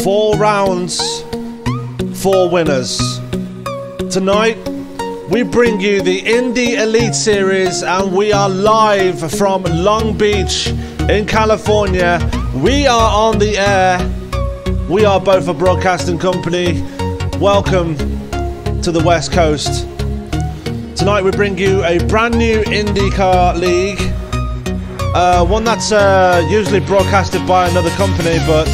4 rounds, 4 winners. Tonight, we bring you the Indy Elite Series, and we are live from Long Beach in California. We are on the air. We are both a broadcasting company. Welcome to the West Coast. Tonight we bring you a brand new IndyCar league. One that's usually broadcasted by another company, but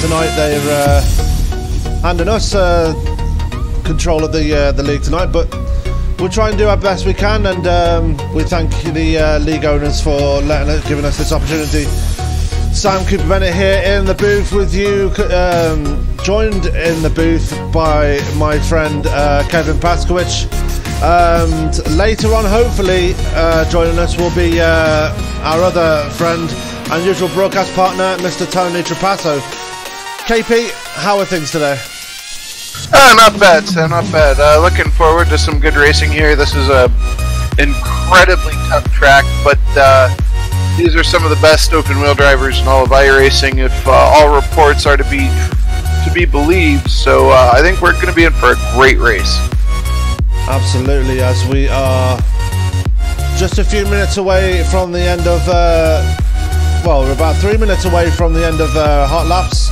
tonight they're handing us control of the league tonight. But we'll try and do our best we can, and we thank the league owners for giving us this opportunity. Sam Cooper Bennett here in the booth with you, joined in the booth by my friend Kevin Paskowicz. And later on, hopefully, joining us will be our other friend and usual broadcast partner, Mr. Tony Trapasso. KP, how are things today? Not bad, Sam, not bad. Looking forward to some good racing here. This is a incredibly tough track, but these are some of the best open wheel drivers in all of iRacing, if all reports are to be believed. So I think we're going to be in for a great race. Absolutely, as we are just a few minutes away from the end of, well, we're about 3 minutes away from the end of Hot Laps.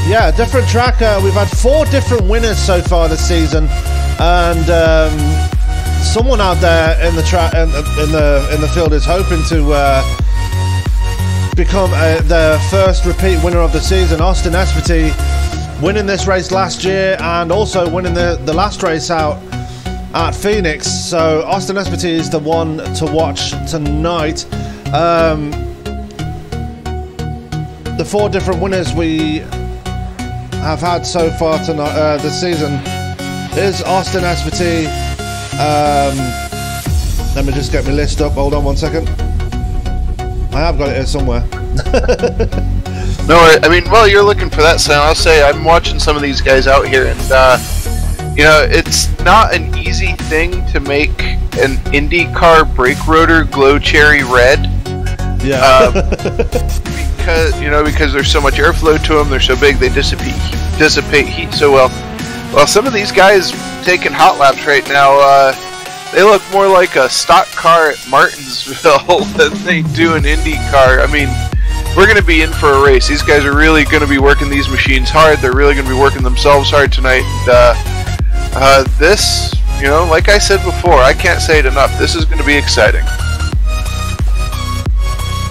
Yeah, different track. We've had 4 different winners so far this season, and someone out there in the track in the field is hoping to become the first repeat winner of the season. Austin Esparti winning this race last year and also winning the last race out at Phoenix. So Austin Esparti is the one to watch tonight. The 4 different winners we have had so far tonight this season is Austin Esparti. Let me just get my list up. Hold on 1 second. I have got it here somewhere. No, I mean, while you're looking for that, Sam, I'll say I'm watching some of these guys out here, and you know, it's not an easy thing to make an IndyCar brake rotor glow cherry red. Yeah. because there's so much airflow to them, they're so big, they dissipate heat so well. Well, some of these guys taking hot laps right now, they look more like a stock car at Martinsville than they do an IndyCar. I mean, we're going to be in for a race. These guys are really going to be working these machines hard. They're really going to be working themselves hard tonight. And, this, you know, like I said before, I can't say it enough. This is going to be exciting.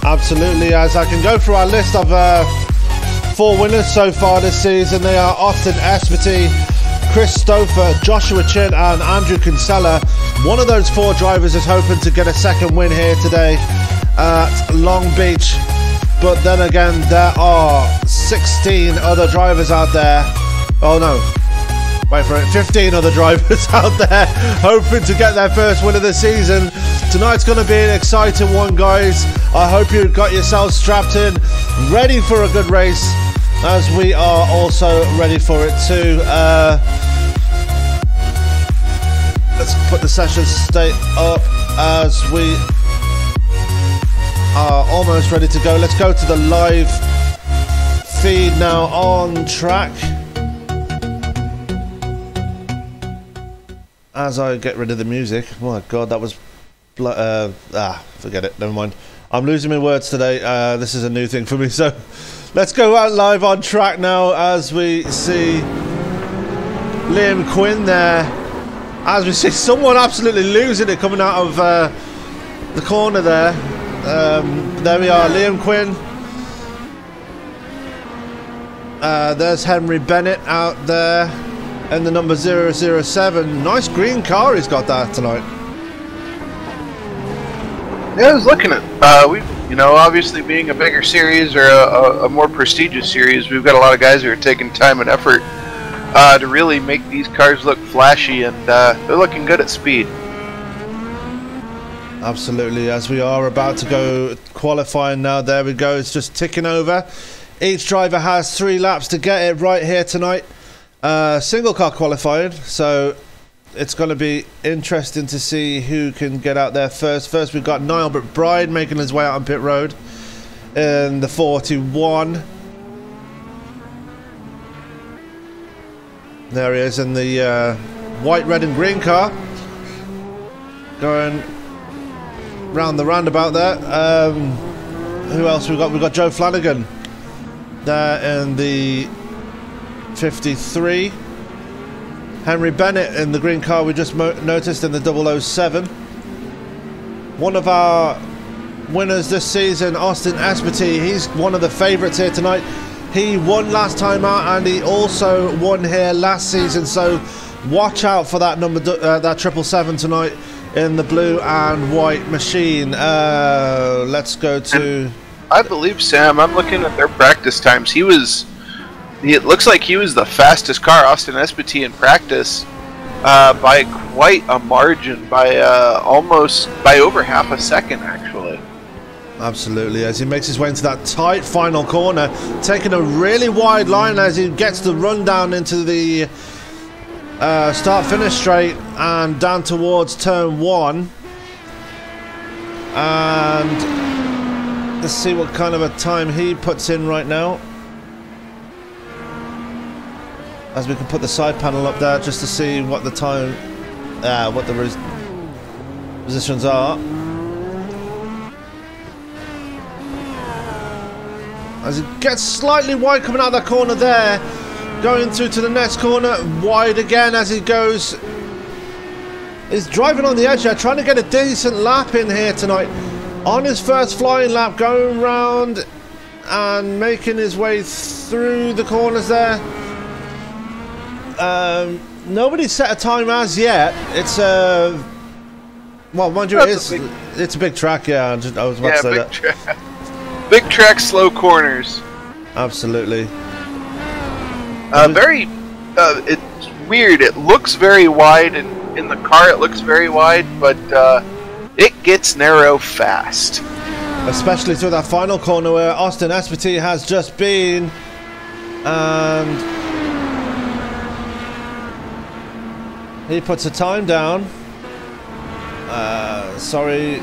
Absolutely. As I can go through our list of 4 winners so far this season, they are Austin Esparti, Chris Stouffer, Joshua Chin, and Andrew Kinsella. One of those 4 drivers is hoping to get a second win here today at Long Beach. But then again, there are 16 other drivers out there. Oh no, wait for it. 15 other drivers out there hoping to get their first win of the season. Tonight's going to be an exciting one, guys. I hope you've got yourselves strapped in, ready for a good race, as we are also ready for it too. Let's put the session state up as we are almost ready to go. Let's go to the live feed now on track. As I get rid of the music. Oh my god, that was forget it, never mind. I'm losing my words today. This is a new thing for me, so let's go out live on track now as we see Liam Quinn there. As we see someone absolutely losing it coming out of the corner there. There we are, Liam Quinn. There's Henry Bennett out there in the number 007. Nice green car he's got that tonight. Yeah, I was looking at we, you know, obviously being a bigger series or a more prestigious series, we've got a lot of guys who are taking time and effort to really make these cars look flashy, and they're looking good at speed. Absolutely, as we are about to go qualifying now. There we go, it's just ticking over. Each driver has 3 laps to get it right here tonight. Single car qualifying, so it's going to be interesting to see who can get out there first. First, we've got Niall McBride making his way out on pit road in the 41. There he is in the white, red and green car. Going round the roundabout there. Who else we got? We got Joe Flanagan there in the 53. Henry Bennett in the green car we just noticed in the 007. One of our winners this season, Austin Espartee, he's one of the favourites here tonight. He won last time out and he also won here last season, so watch out for that number, that 777 tonight in the blue and white machine. Let's go to... I believe, Sam, I'm looking at their practice times. It looks like he was the fastest car, Austin Espartee, in practice by quite a margin, by over half a second, actually. Absolutely, as he makes his way into that tight final corner, taking a really wide line as he gets the run down into the start-finish straight and down towards turn 1. And let's see what kind of a time he puts in right now. As we can put the side panel up there just to see what the time, what the positions are. As it gets slightly wide coming out of that corner there, going through to the next corner, wide again as he goes. He's driving on the edge there, trying to get a decent lap in here tonight. On his first flying lap, going round and making his way through the corners there. Nobody's set a time as yet. It's well, mind you, it's a big track. Yeah, I was about to say that. Track. Big track, slow corners. Absolutely. It's weird. It looks very wide, and in the car it looks very wide, but it gets narrow fast. Especially through that final corner where Austin Espartee has just been, and he puts a time down. Sorry.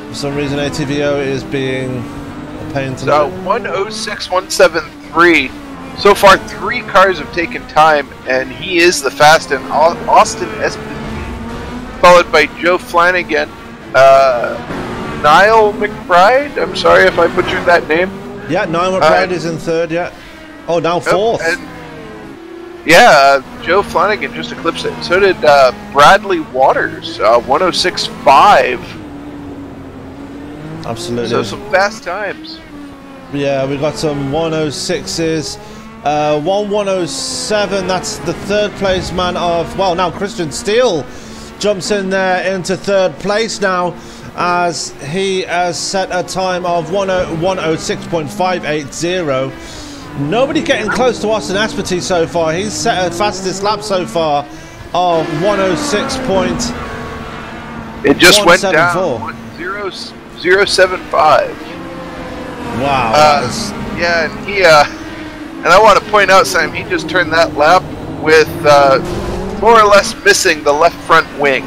For some reason ATVO is being a pain to So 106.173. So far 3 cars have taken time, and he is the fastest. Austin Espartee, followed by Joe Flanagan, Niall McBride. I'm sorry if I butchered that name. Yeah, Niall McBride is in 3rd, yeah. Oh, now 4th. Yeah, Joe Flanagan just eclipsed it. So did Bradley Waters, 106.5. Absolutely. So some fast times. Yeah, we got some 106s. 107, that's the 3rd place man of... Well, now Christian Steele jumps in there into 3rd place now, as he has set a time of 106.580. Nobody getting close to Austin Espartee so far. He's set a fastest lap so far of 106. It just went down 0.075. Wow. Yeah, and he and I want to point out, Sam, he just turned that lap with more or less missing the left front wing.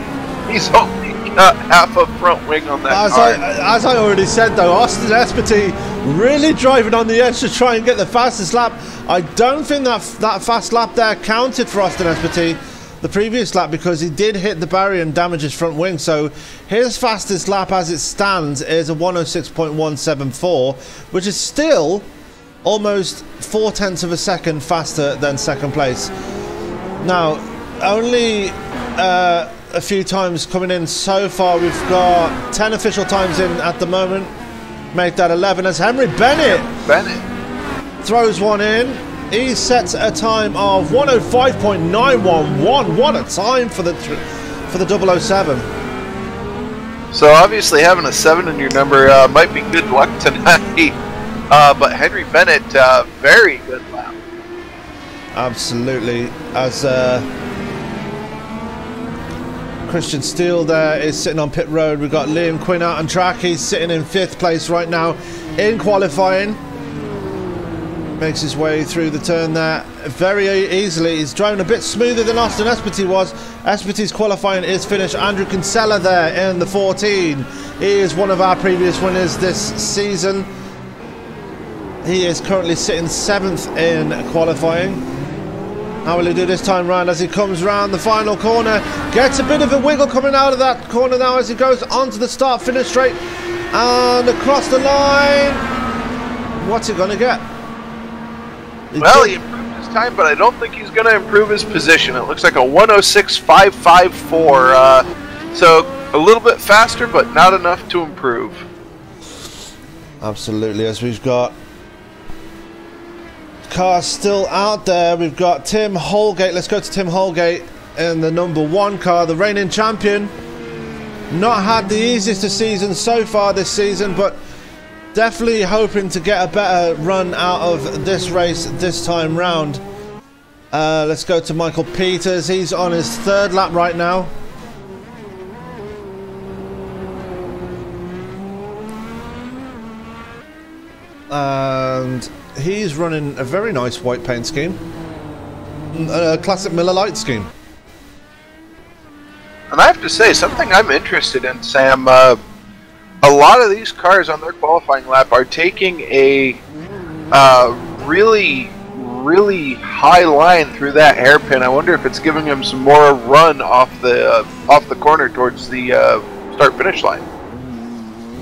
He's only got half a front wing on that car. As I already said, though, Austin Espartee really driving on the edge to try and get the fastest lap. I don't think that fast lap there counted for Austin Espartee, the previous lap, because he did hit the barrier and damage his front wing. So his fastest lap as it stands is a 106.174, which is still almost 0.4 of a second faster than 2nd place. Now, only a few times coming in so far. We've got 10 official times in at the moment. Make that 11 as Henry Bennett throws one in. He sets a time of 105.911. What a time for the 007. So obviously having a 7 in your number might be good luck tonight. But Henry Bennett, very good lap. Absolutely. As Christian Steele there is sitting on pit road. We've got Liam Quinn out on track. He's sitting in 5th place right now in qualifying. Makes his way through the turn there very easily. He's driving a bit smoother than Austin Espartee was. Espartee's qualifying is finished. Andrew Kinsella there in the 14. He is one of our previous winners this season. He is currently sitting 7th in qualifying. How will he do this time round as he comes round the final corner? Gets a bit of a wiggle coming out of that corner now as he goes onto the start-finish straight and across the line. What's he going to get? Well, he improved his time, but I don't think he's going to improve his position. It looks like a 106.554. So a little bit faster, but not enough to improve. Absolutely, as we've got cars still out there. We've got Tim Holgate. Let's go to Tim Holgate in the number 1 car, the reigning champion. Not had the easiest of seasons so far this season, but definitely hoping to get a better run out of this race this time round. Let's go to Michael Peters. He's on his 3rd lap right now. And he's running a very nice white paint scheme. A classic Miller Lite scheme. And I have to say, something I'm interested in, Sam, a lot of these cars on their qualifying lap are taking a really high line through that hairpin. I wonder if it's giving them some more run off the corner towards the start-finish line.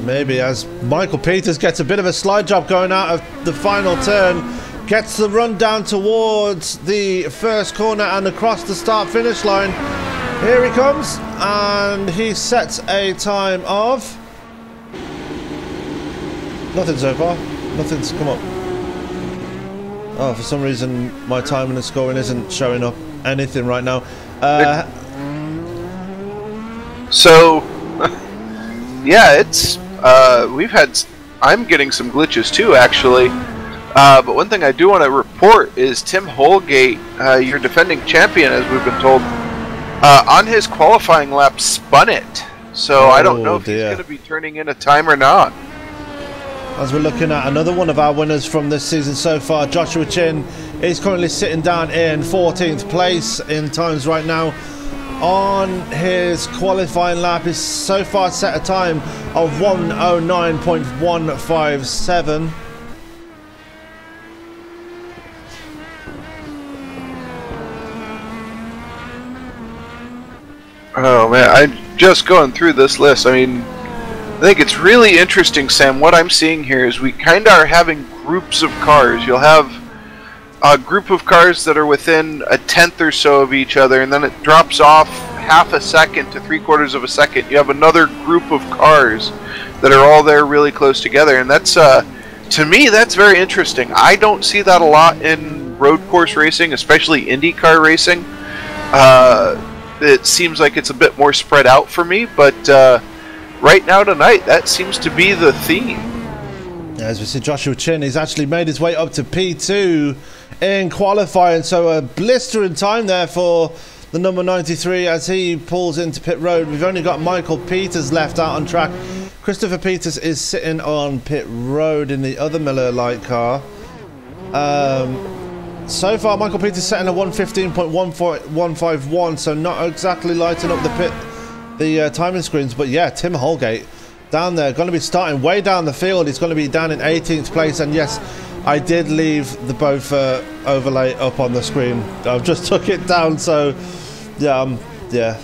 Maybe, as Michael Peters gets a bit of a slide job going out of the final turn, gets the run down towards the first corner and across the start-finish line. Here he comes, and he sets a time of... Nothing so far. Nothing's come up. Oh, for some reason my timing and scoring isn't showing up anything right now. So, yeah, it's... I'm getting some glitches too, actually. But one thing I do want to report is Tim Holgate, your defending champion, as we've been told, on his qualifying lap spun it. So I don't know if he's going to be turning in a time or not. As we're looking at another one of our winners from this season so far, Joshua Chin is currently sitting down in 14th place in times right now. On his qualifying lap, is so far set a time of 1:09.157. Oh man, I'm just going through this list. I mean, I think it's really interesting, Sam. What I'm seeing here is we kind of are having groups of cars. You'll have a group of cars that are within a tenth or so of each other, and then it drops off half a second to 3/4 of a second. You have another group of cars that are all there really close together, and that's to me that's very interesting. I don't see that a lot in road course racing, especially IndyCar racing. It seems like it's a bit more spread out for me, but right now tonight that seems to be the theme. As we see, Joshua Chin, he's actually made his way up to P2 in qualifying, so a blistering time there for the number 93 as he pulls into pit road. We've only got Michael Peters left out on track. Christopher Peters is sitting on pit road in the other Miller Lite car. So far, Michael Peters setting a 1:15.151, so not exactly lighting up the timing screens. But yeah, Tim Holgate down there, going to be starting way down the field. He's going to be down in 18th place, and yes, I did leave the Beaufort overlay up on the screen. I've just took it down, so yeah, yeah.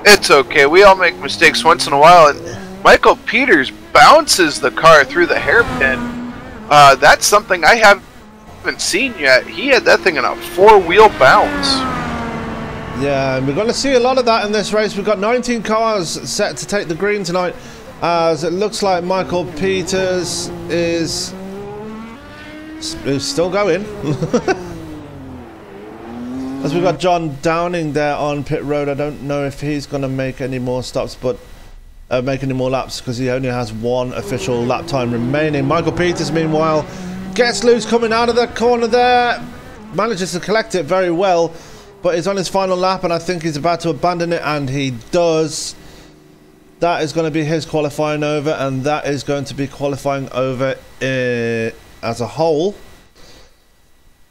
It's okay. We all make mistakes once in a while, and Michael Peters bounces the car through the hairpin. That's something I haven't seen yet. He had that thing in a 4-wheel bounce. Yeah, and we're going to see a lot of that in this race. We've got 19 cars set to take the green tonight, as it looks like Michael Peters is still going. As we've got John Downing there on pit road. I don't know if he's going to make any more stops, but make any more laps, because he only has one official lap time remaining. Michael Peters, meanwhile, gets loose coming out of the corner there. Manages to collect it very well, but he's on his final lap, and I think he's about to abandon it, and he does. That is going to be his qualifying over, and that is going to be qualifying over as a whole.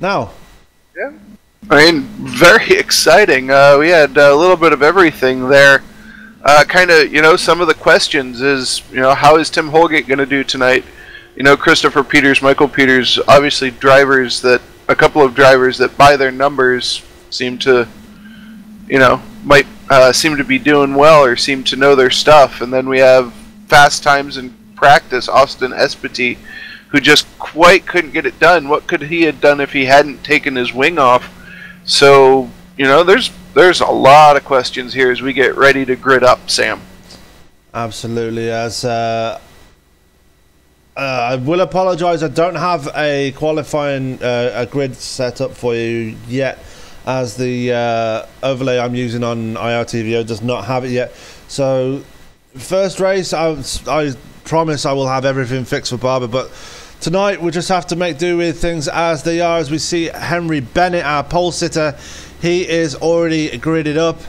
Now. Yeah. I mean, very exciting. We had a little bit of everything there. Kind of, you know, some of the questions is, you know, how is Tim Holgate going to do tonight? You know, Christopher Peters, Michael Peters, obviously a couple of drivers that by their numbers seem to, might seem to be doing well or seem to know their stuff. And then we have fast times in practice, Austin Espity, who just quite couldn't get it done. What could he have done if he hadn't taken his wing off? So, there's a lot of questions here as we get ready to grid up, Sam. Absolutely. As I will apologise, I don't have a qualifying a grid set up for you yet, as the overlay I'm using on IRTVO does not have it yet. So, first race, I promise I will have everything fixed for Barber, but tonight we just have to make do with things as they are. As we see Henry Bennett, our pole sitter, he is already gridded up.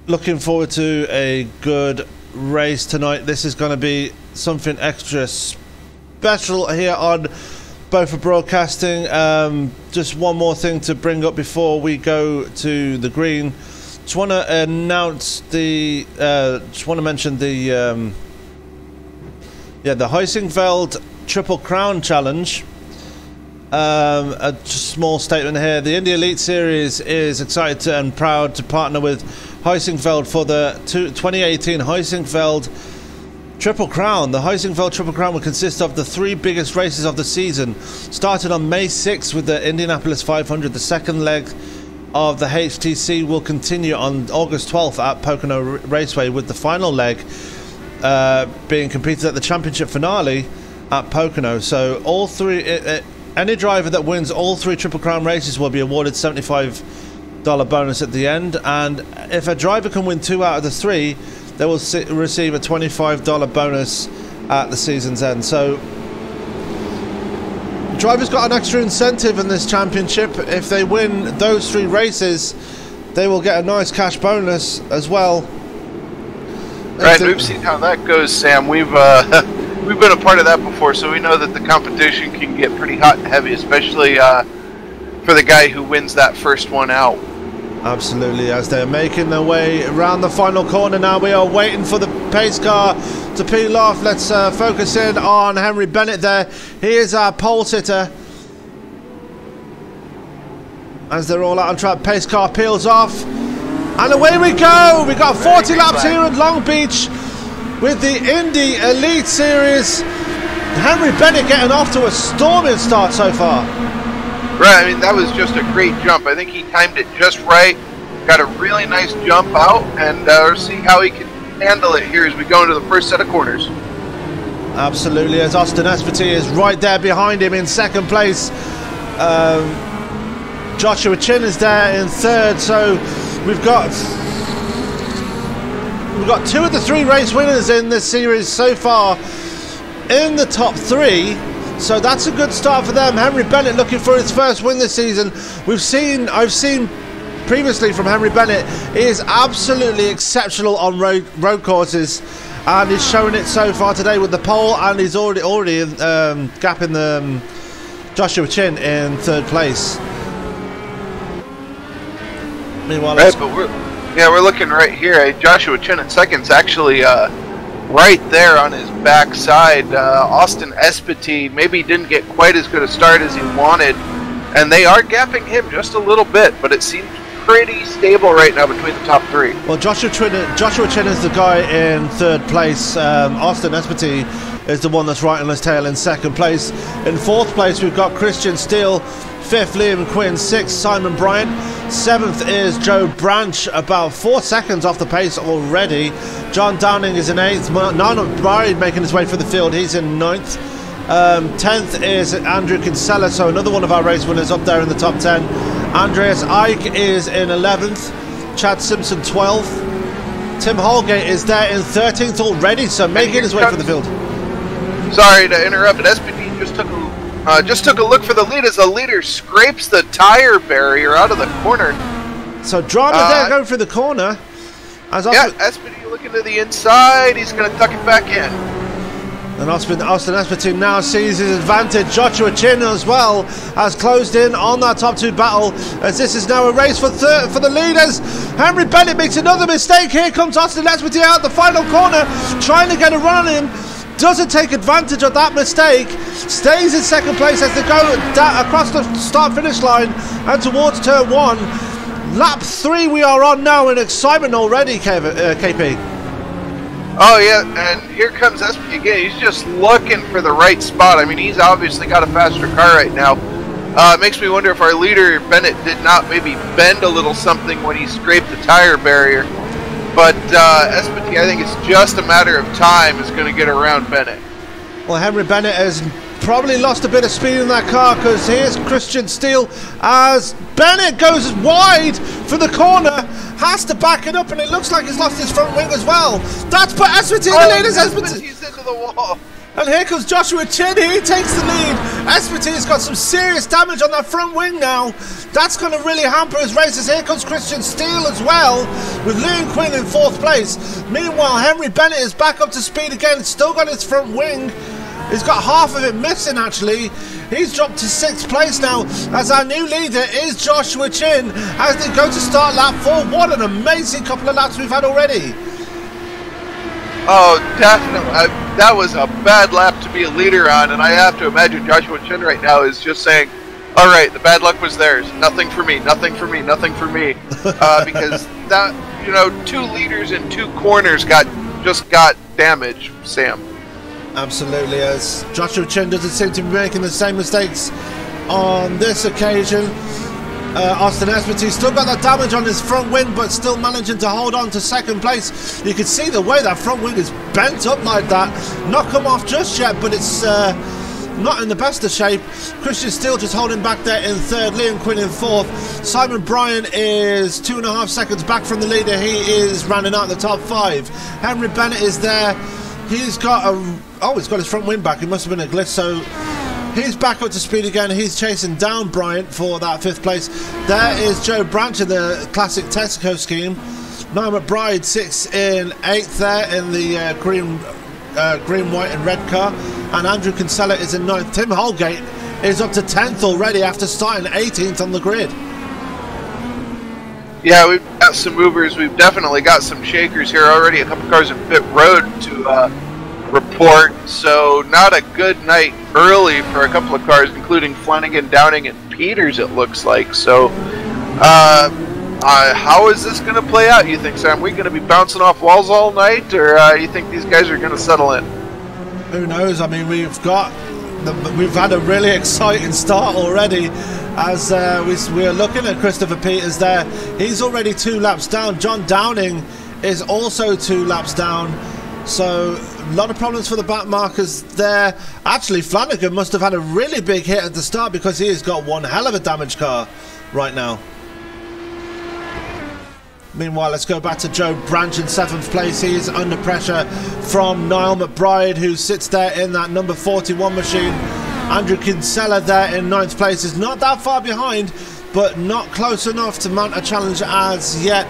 Looking forward to a good race tonight. This is going to be something extra special here on Bofa Broadcasting. Just one more thing to bring up before we go to the green. Just want to announce the just want to mention the the Heisingfeld Triple Crown Challenge. A small statement here. The Indy Elite Series is excited and proud to partner with Heisingfeld for the 2018 Heisingfeld Triple Crown. The Heisingfeld Triple Crown will consist of the 3 biggest races of the season. Started on May 6th with the Indianapolis 500, the second leg of the HTC will continue on August 12th at Pocono Raceway, with the final leg being competed at the championship finale at Pocono. So all 3... any driver that wins all 3 Triple Crown races will be awarded $75 bonus at the end, and if a driver can win 2 out of the 3, they will receive a $25 bonus at the season's end. So drivers got an extra incentive in this championship. If they win those 3 races, they will get a nice cash bonus as well. Right, we've seen how that goes, Sam. We've been a part of that before, so we know that the competition can get pretty hot and heavy, especially for the guy who wins that first one out. Absolutely. As they're making their way around the final corner now, we are waiting for the pace car to peel off. Let's focus in on Henry Bennett there. He is our pole sitter. As they're all out on track, pace car peels off. And away we go! We got 40 laps here at Long Beach with the Indy Elite Series. Henry Bennett getting off to a storming start so far. Right, I mean, that was just a great jump. I think he timed it just right. Got a really nice jump out, and we'll see how he can handle it here as we go into the first set of corners. Absolutely, as Austin Espity is right there behind him in second place. Joshua Chin is there in third, so we've got 2 of the 3 race winners in this series so far in the top 3. So that's a good start for them. Henry Bennett looking for his first win this season. I've seen previously from Henry Bennett, he is absolutely exceptional on road courses, and he's showing it so far today with the pole, and he's already gapping the Joshua Chin in third place. Meanwhile, right, but we're looking right here. Joshua Chin in second's actually right there on his backside. Austin Espity maybe didn't get quite as good a start as he wanted, and they are gapping him just a little bit, but it seems pretty stable right now between the top 3. Well, Joshua Chin is the guy in third place. Austin Espity is the one that's right on his tail in second place. In fourth place, we've got Christian Steele. Fifth, Liam Quinn. Sixth, Simon Bryant. Seventh is Joe Branch, about 4 seconds off the pace already. John Downing is in eighth. Nano Barry making his way through the field. He's in ninth. 10th is Andrew Kinsella, so another one of our race winners up there in the top 10. Andreas Ike is in 11th. Chad Simpson 12th. Tim Holgate is there in 13th already, so making his way through the field. Sorry to interrupt, but SPD just took a look for the lead as the leader scrapes the tire barrier out of the corner. So drama there going through the corner. SPD looking to the inside. He's going to tuck it back in. And Austin Espartine now sees his advantage. Joshua Chin as well has closed in on that top 2 battle, as this is now a race for the leaders. Henry Bennett makes another mistake. Here comes Austin Espartine out the final corner, trying to get a run on him. Doesn't take advantage of that mistake. Stays in second place as they go across the start-finish line and towards turn 1. Lap 3 we are on now, in excitement already, KP. Oh yeah, and here comes Espy again. He's just looking for the right spot. I mean, he's obviously got a faster car right now. It makes me wonder if our leader, Bennett, did not maybe bend a little something when he scraped the tire barrier. But Espy, I think it's just a matter of time, is going to get around Bennett. Well, Henry Bennett has probably lost a bit of speed in that car, because here's Christian Steele as Bennett goes wide for the corner, has to back it up, and it looks like he's lost his front wing as well. That's put Espartine in the lead as He's into the wall. And here comes Joshua Chin, he takes the lead. Espartine's got some serious damage on that front wing now. That's going to really hamper his races. Here comes Christian Steele as well, with Liam Quinn in 4th place. Meanwhile, Henry Bennett is back up to speed again, still got his front wing. He's got half of it missing, actually. He's dropped to 6th place now, as our new leader is Joshua Chin, as they go to start lap 4. What an amazing couple of laps we've had already. Oh, definitely. That was a bad lap to be a leader on, and I have to imagine Joshua Chin right now is just saying, all right, the bad luck was theirs. Nothing for me, nothing for me, nothing for me. Because that, 2 leaders in 2 corners just got damage, Sam. Absolutely, as Joshua Chin doesn't seem to be making the same mistakes on this occasion. Austin Espartine still got that damage on his front wing, but still managing to hold on to 2nd place. You can see the way that front wing is bent up like that. Not come off just yet, but it's not in the best of shape. Christian Steele just holding back there in 3rd, Liam Quinn in 4th. Simon Bryan is 2.5 seconds back from the leader. He is rounding out the top 5. Henry Bennett is there. He's got he's got his front wing back. It must have been a glitch, so he's back up to speed again. He's chasing down Bryant for that 5th place. There is Joe Branch in the classic Tesco scheme. Niall McBride 6th in 8th there in the green, white and red car. And Andrew Kinsella is in 9th. Tim Holgate is up to 10th already after starting 18th on the grid. Yeah, we've got some movers. We've definitely got some shakers here already. A couple cars in pit road to report. So not a good night early for a couple of cars, including Flanagan, Downing, and Peters, it looks like. So how is this going to play out, you think, Sam? Are we going to be bouncing off walls all night, or you think these guys are going to settle in? Who knows? I mean, we've had a really exciting start already, as we're looking at Christopher Peters there. He's already 2 laps down. John Downing is also 2 laps down. So a lot of problems for the back markers there. Actually, Flanagan must have had a really big hit at the start, because he has got one hell of a damaged car right now. Meanwhile, let's go back to Joe Branch in 7th place. He's under pressure from Niall McBride, who sits there in that number 41 machine. Andrew Kinsella there in 9th place is not that far behind, but not close enough to mount a challenge as yet.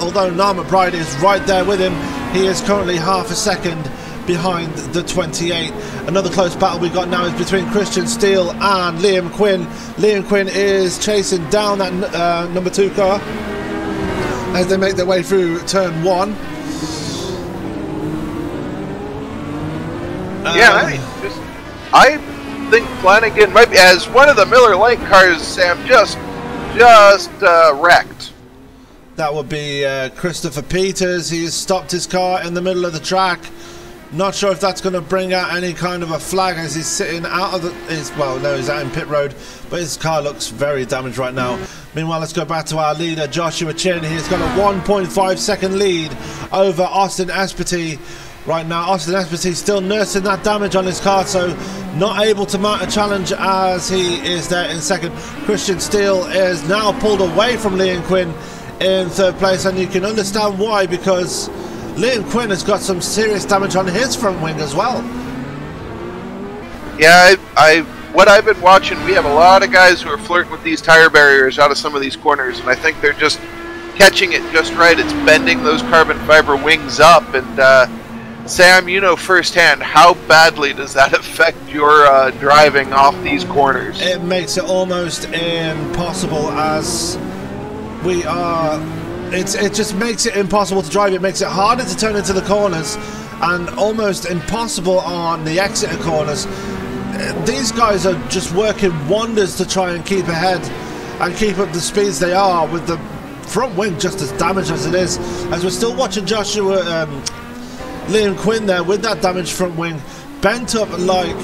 Although Niall McBride is right there with him, he is currently half a second behind the 28. Another close battle we got now is between Christian Steele and Liam Quinn. Liam Quinn is chasing down that number 2 car as they make their way through turn 1. I think Flanagan might be, as one of the Miller Lite cars, Sam, just wrecked. That would be Christopher Peters. He's stopped his car in the middle of the track. Not sure if that's going to bring out any kind of a flag, as he's sitting out of he's out in pit road, but his car looks very damaged right now. Meanwhile, let's go back to our leader, Joshua Chin. He's got a 1.5 second lead over Austin Espartine right now. Austin Espartine still nursing that damage on his car, so not able to mount a challenge as he is there in 2nd. Christian Steele is now pulled away from Liam Quinn in 3rd place, and you can understand why, because Liam Quinn has got some serious damage on his front wing as well. Yeah, what I've been watching, we have a lot of guys who are flirting with these tire barriers out of some of these corners, and I think they're just catching it just right. It's bending those carbon fiber wings up, and Sam, you know firsthand, how badly does that affect your driving off these corners? It makes it almost impossible as we are... It just makes it impossible to drive. It makes it harder to turn into the corners and almost impossible on the exit corners. These guys are just working wonders to try and keep ahead and keep up the speeds they are, with the front wing just as damaged as it is. As we're still watching Joshua... Liam Quinn there with that damaged front wing, bent up like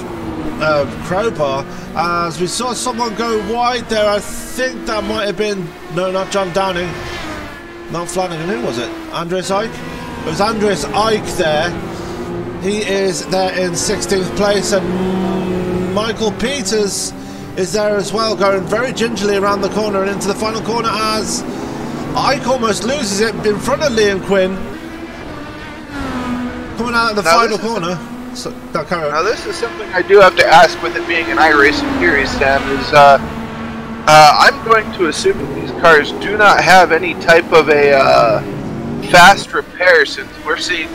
crowbar, as we saw someone go wide there. I think that might have been, no, not John Downing, not Flanagan. Who was it? Andreas Ike? It was Andreas Ike there. He is there in 16th place, and Michael Peters is there as well, going very gingerly around the corner and into the final corner as Ike almost loses it in front of Liam Quinn. Coming out of the final corner. So, now this is something I do have to ask, with it being an iRacing series, Sam, is I'm going to assume that these cars do not have any type of a fast repair, since we're seeing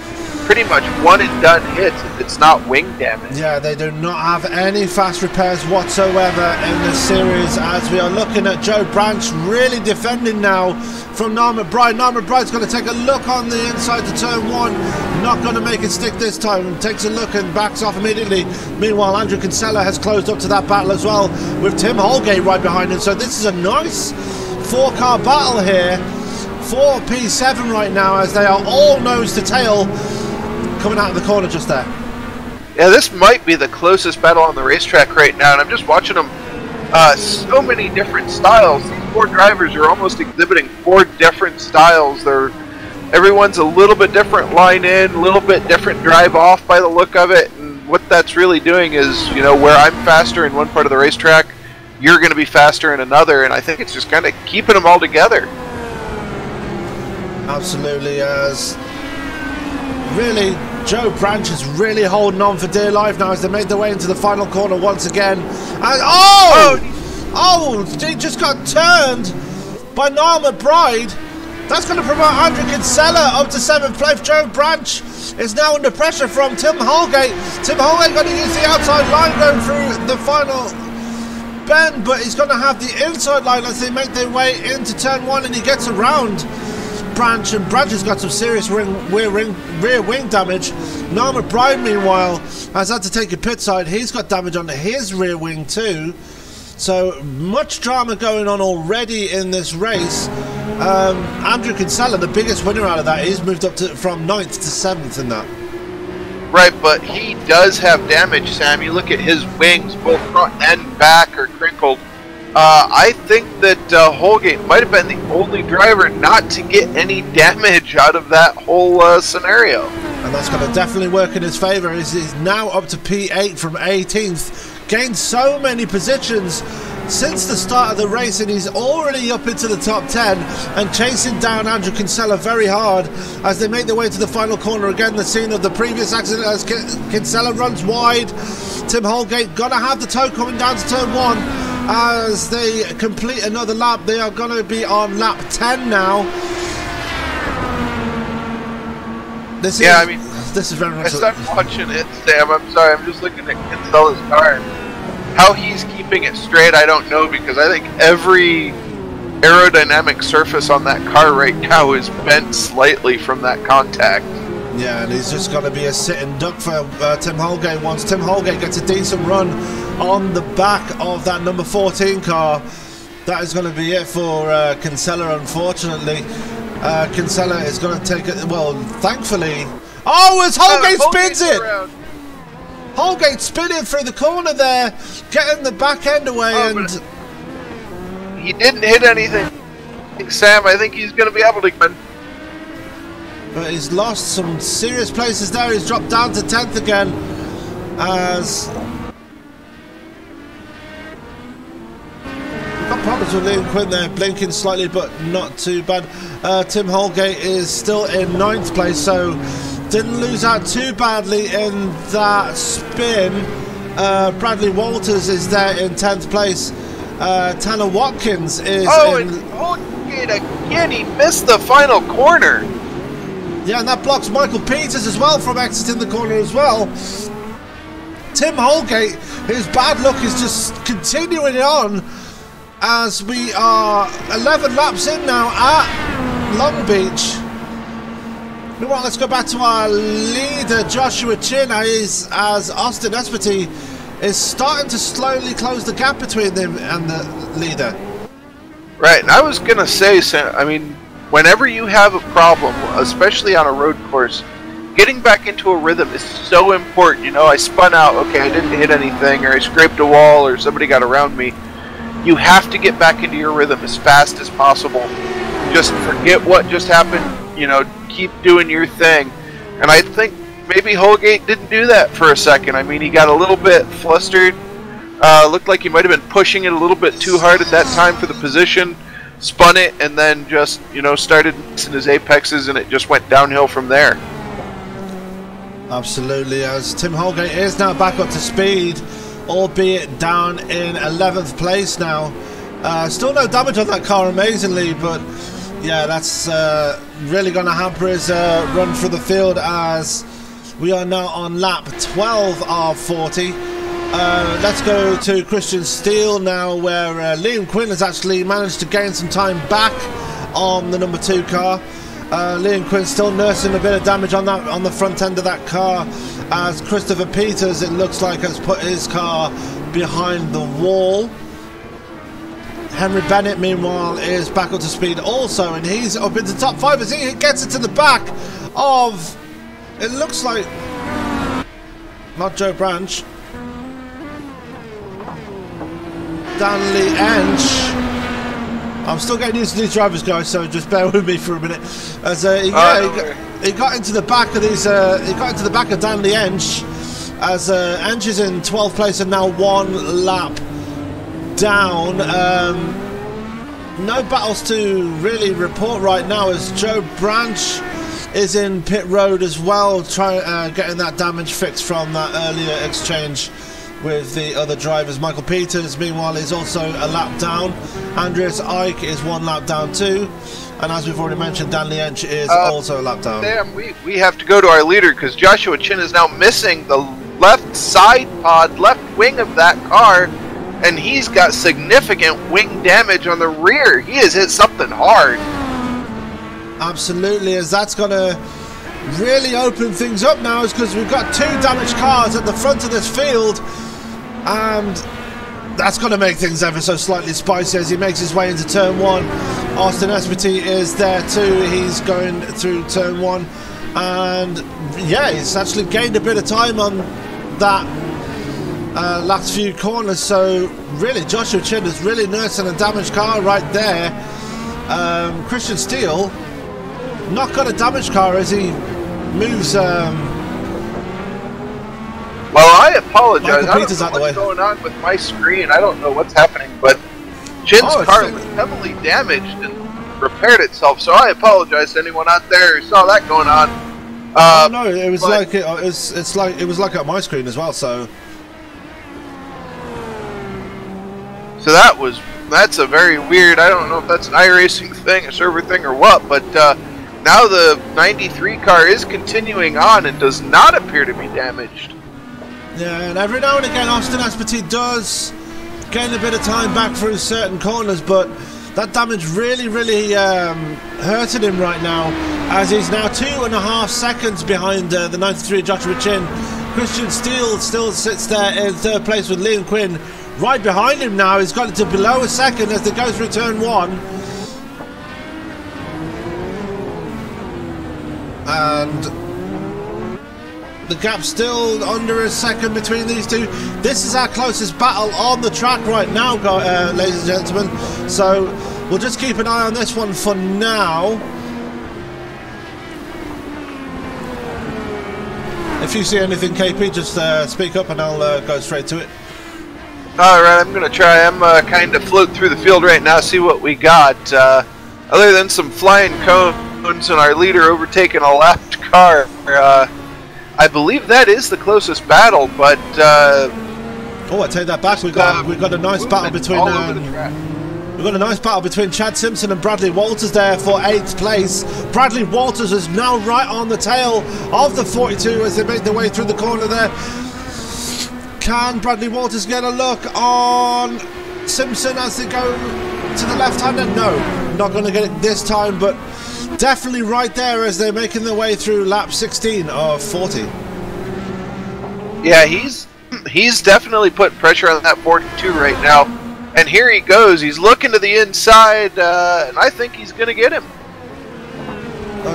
pretty much one and done hits if it's not wing damage. Yeah, they do not have any fast repairs whatsoever in this series, as we are looking at Joe Branch really defending now from Niall McBride. Niall McBride's going to take a look on the inside to turn one, not going to make it stick this time, takes a look and backs off immediately. Meanwhile, Andrew Kinsella has closed up to that battle as well, with Tim Holgate right behind him. So this is a nice four-car battle here for P7 right now, as they are all nose to tail coming out of the corner just there. Yeah, this might be the closest battle on the racetrack right now, and I'm just watching them. So many different styles. These four drivers are almost exhibiting four different styles. Everyone's a little bit different line in, a little bit different drive off by the look of it. And what that's really doing is, you know, where I'm faster in one part of the racetrack, you're going to be faster in another, and I think it's just kind of keeping them all together. Absolutely, as really Joe Branch is really holding on for dear life now as they make their way into the final corner once again. And he just got turned by Niall McBride. That's going to promote Andrew Kinsella up to 7th place. Joe Branch is now under pressure from Tim Holgate. Tim Holgate going to use the outside line going through the final bend, but he's going to have the inside line as they make their way into turn one, and he gets around Branch, and Branch has got some serious rear wing damage. Niall McBride, meanwhile, has had to take a pit side. He's got damage on his rear wing too. So much drama going on already in this race. Andrew Kinsella, the biggest winner out of that, he's moved up from 9th to 7th in that. Right, but he does have damage, Sam. You look at his wings, both front and back are crinkled. I think that Holgate might have been the only driver not to get any damage out of that whole scenario. And that's going to definitely work in his favour. He's now up to P8 from 18th. Gained so many positions since the start of the race, and he's already up into the top 10 and chasing down Andrew Kinsella very hard as they make their way to the final corner. Again, the scene of the previous accident as Kinsella runs wide. Tim Holgate gonna have the tow coming down to turn one as they complete another lap. They are gonna be on lap 10 now. This is very much. I started watching it, Sam. I'm sorry. I'm just looking at Kinsella's car. How he's keeping it straight, I don't know, because I think every aerodynamic surface on that car right now is bent slightly from that contact. Yeah, and he's just got to be a sitting duck for Tim Holgate. Once Tim Holgate gets a decent run on the back of that number 14 car, that is going to be it for Kinsella, unfortunately. Kinsella is going to take it. Well, thankfully. Oh, as Holgate spins it! Around. Holgate spinning through the corner there, getting the back end away, and he didn't hit anything. Sam, I think he's going to be able to win. But he's lost some serious places there. He's dropped down to 10th again as got problems with Liam Quinn there, blinking slightly, but not too bad. Tim Holgate is still in 9th place, so didn't lose out too badly in that spin. Bradley Walters is there in 10th place. Tanner Watkins is and Holgate again, he missed the final corner. Yeah, and that blocks Michael Peters as well from exiting the corner as well. Tim Holgate, his bad luck is just continuing on as we are 11 laps in now at Long Beach. You know what, let's go back to our leader, Joshua Chin, as Austin Esparti is starting to slowly close the gap between them and the leader. Right, and I was going to say, I mean, whenever you have a problem, especially on a road course, getting back into a rhythm is so important. You know, I spun out, okay, I didn't hit anything, or I scraped a wall, or somebody got around me. You have to get back into your rhythm as fast as possible. Just forget what just happened, you know, keep doing your thing. And I think maybe Holgate didn't do that for a second. I mean, he got a little bit flustered. Looked like he might have been pushing it a little bit too hard at that time for the position. Spun it, and then just, you know, started missing his apexes, and it just went downhill from there. Absolutely, as Tim Holgate is now back up to speed, albeit down in 11th place now. Still no damage on that car, amazingly, but yeah, that's really going to hamper his run through the field, as we are now on lap 12 of 40. Let's go to Christian Steele now, where Liam Quinn has actually managed to gain some time back on the number 2 car. Liam Quinn still nursing a bit of damage on the front end of that car, as Christopher Peters, it looks like, has put his car behind the wall. Henry Bennett, meanwhile, is back up to speed also, and he's up into top 5 as he gets it to the back of, it looks like, not Joe Branch, Stanley Ench. I'm still getting used to these drivers, guys, so just bear with me for a minute. As he got into the back of these, he got into the back of Danley Ench, as Ench is in 12th place and now 1 lap down. No battles to really report right now, as Joe Branch is in pit road as well, getting that damage fixed from that earlier exchange with the other drivers. Michael Peters, meanwhile, is also a lap down. Andreas Ike is 1 lap down too, and as we've already mentioned, Danley Ench is also a lap down. Damn, we have to go to our leader, because Joshua Chin is now missing the left side pod, left wing of that car, and he's got significant wing damage on the rear. He has hit something hard. Absolutely, as that's going to really open things up now, is because we've got 2 damaged cars at the front of this field, and that's going to make things ever so slightly spicy as he makes his way into turn 1. Austin Esparti is there too. He's going through turn 1, and yeah, he's actually gained a bit of time on that last few corners. So really, Joshua Chin is really nursing a damaged car right there. Christian Steele not got a damaged car as he moves. Well, I apologize. I don't Peters know out the way. what's going on with my screen. I don't know what's happening, but Chin's car was heavily damaged and repaired itself. So I apologize to anyone out there who saw that going on. No, it was like it was like at my screen as well. So that's a very weird. I don't know if that's an iRacing thing, a server thing, or what. But now the 93 car is continuing on and does not appear to be damaged. Yeah, and every now and again Austin Esparti does gain a bit of time back through certain corners, but that damage really hurting him right now, as he's now 2.5 seconds behind the 93 Joshua Chin. Christian Steele still sits there in 3rd place with Liam Quinn right behind him now. He's got it to below a second as they go through turn 1. And the gap still under a second between these two. This is our closest battle on the track right now, ladies and gentlemen. So we'll just keep an eye on this one for now. If you see anything, KP, just speak up and I'll go straight to it. Alright, I'm going to try. I'm kind of float through the field right now, see what we got. Other than some flying cones and our leader overtaking a lapped car, I believe that is the closest battle, but I take that back. We got a nice battle between We've got a nice battle between Chad Simpson and Bradley Walters there for 8th place. Bradley Walters is now right on the tail of the 42 as they make their way through the corner there. Can Bradley Walters get a look on Simpson as they go to the left-hander? No, not going to get it this time, but definitely right there as they're making their way through lap 16 of 40. Yeah, he's definitely putting pressure on that 42 right now. And here he goes. He's looking to the inside, and I think he's going to get him.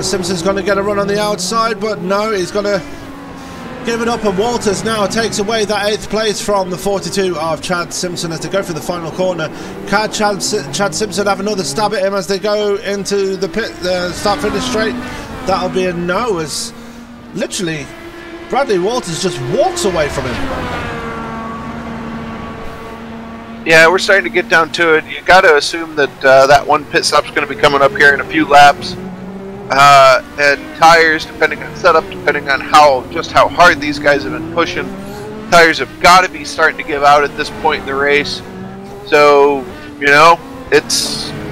Simpson's going to get a run on the outside, but no, he's going to give it up. And Walters now takes away that 8th place from the 42 of Chad Simpson as they go for the final corner. Can Chad Simpson have another stab at him as they go into the pit, start-finish straight? That'll be a no, as literally Bradley Walters just walks away from him. Yeah, we're starting to get down to it. You got to assume that that one pit stop's going to be coming up here in a few laps, and tires, depending on setup, depending on just how hard these guys have been pushing, tires have got to be starting to give out at this point in the race. So, you know,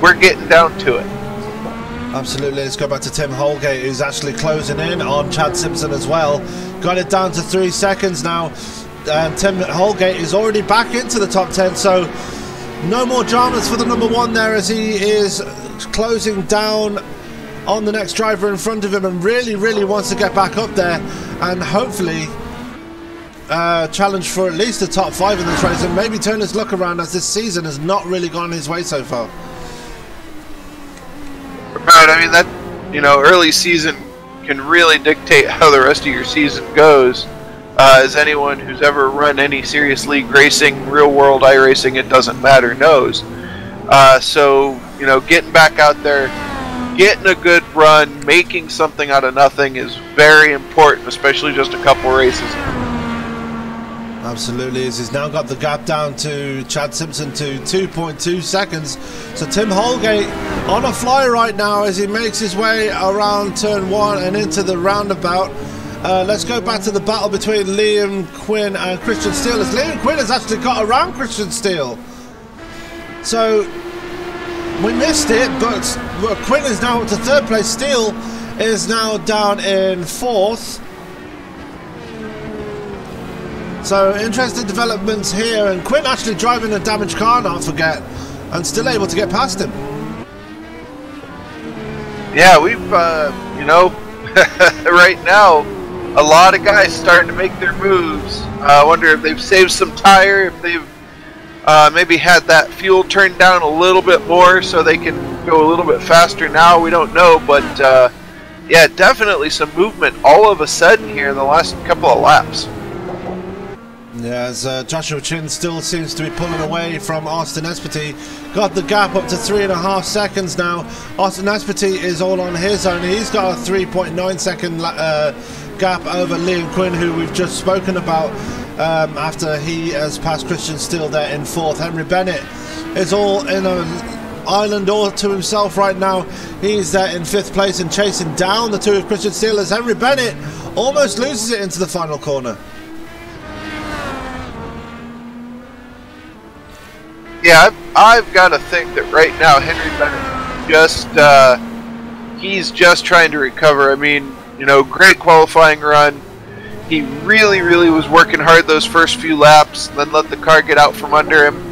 we're getting down to it. Absolutely. Let's go back to Tim Holgate, who's actually closing in on Chad Simpson as well. Got it down to 3 seconds now. Tim Holgate is already back into the top 10, so no more dramas for the number 1 there as he is closing down on the next driver in front of him and really wants to get back up there and hopefully challenge for at least the top 5 in this race and maybe turn his luck around, as this season has not really gone his way so far. Right, I mean, that, you know, early season can really dictate how the rest of your season goes. As anyone who's ever run any serious league racing, real world iRacing, it doesn't matter, knows. So, you know, getting back out there, getting a good run, making something out of nothing is very important, especially just a couple races. Absolutely, as he's now got the gap down to Chad Simpson to 2.2 seconds. So Tim Holgate on a fly right now as he makes his way around turn 1 and into the roundabout. Let's go back to the battle between Liam Quinn and Christian Steele, as Liam Quinn has actually got around Christian Steele. So we missed it, but Quinn is now up to 3rd place. Steele is now down in 4th. So interesting developments here, and Quinn actually driving a damaged car, not forget, and still able to get past him. Yeah, we've, you know, right now, a lot of guys starting to make their moves. I wonder if they've saved some tire, if they've maybe had that fuel turned down a little bit more so they can go a little bit faster now. We don't know, but yeah, definitely some movement all of a sudden here in the last couple of laps. Yeah, as Joshua Chin still seems to be pulling away from Austin Espetti. Got the gap up to 3.5 seconds now. Austin Espetti is all on his own. He's got a 3.9 second gap over Liam Quinn, who we've just spoken about, after he has passed Christian Steele there in 4th. Henry Bennett is all in an island all to himself right now. He's there in 5th place and chasing down the 2 of Christian Steele as Henry Bennett almost loses it into the final corner. Yeah, I've got to think that right now Henry Bennett he's just trying to recover. I mean, you know, great qualifying run. He really was working hard those first few laps, then let the car get out from under him.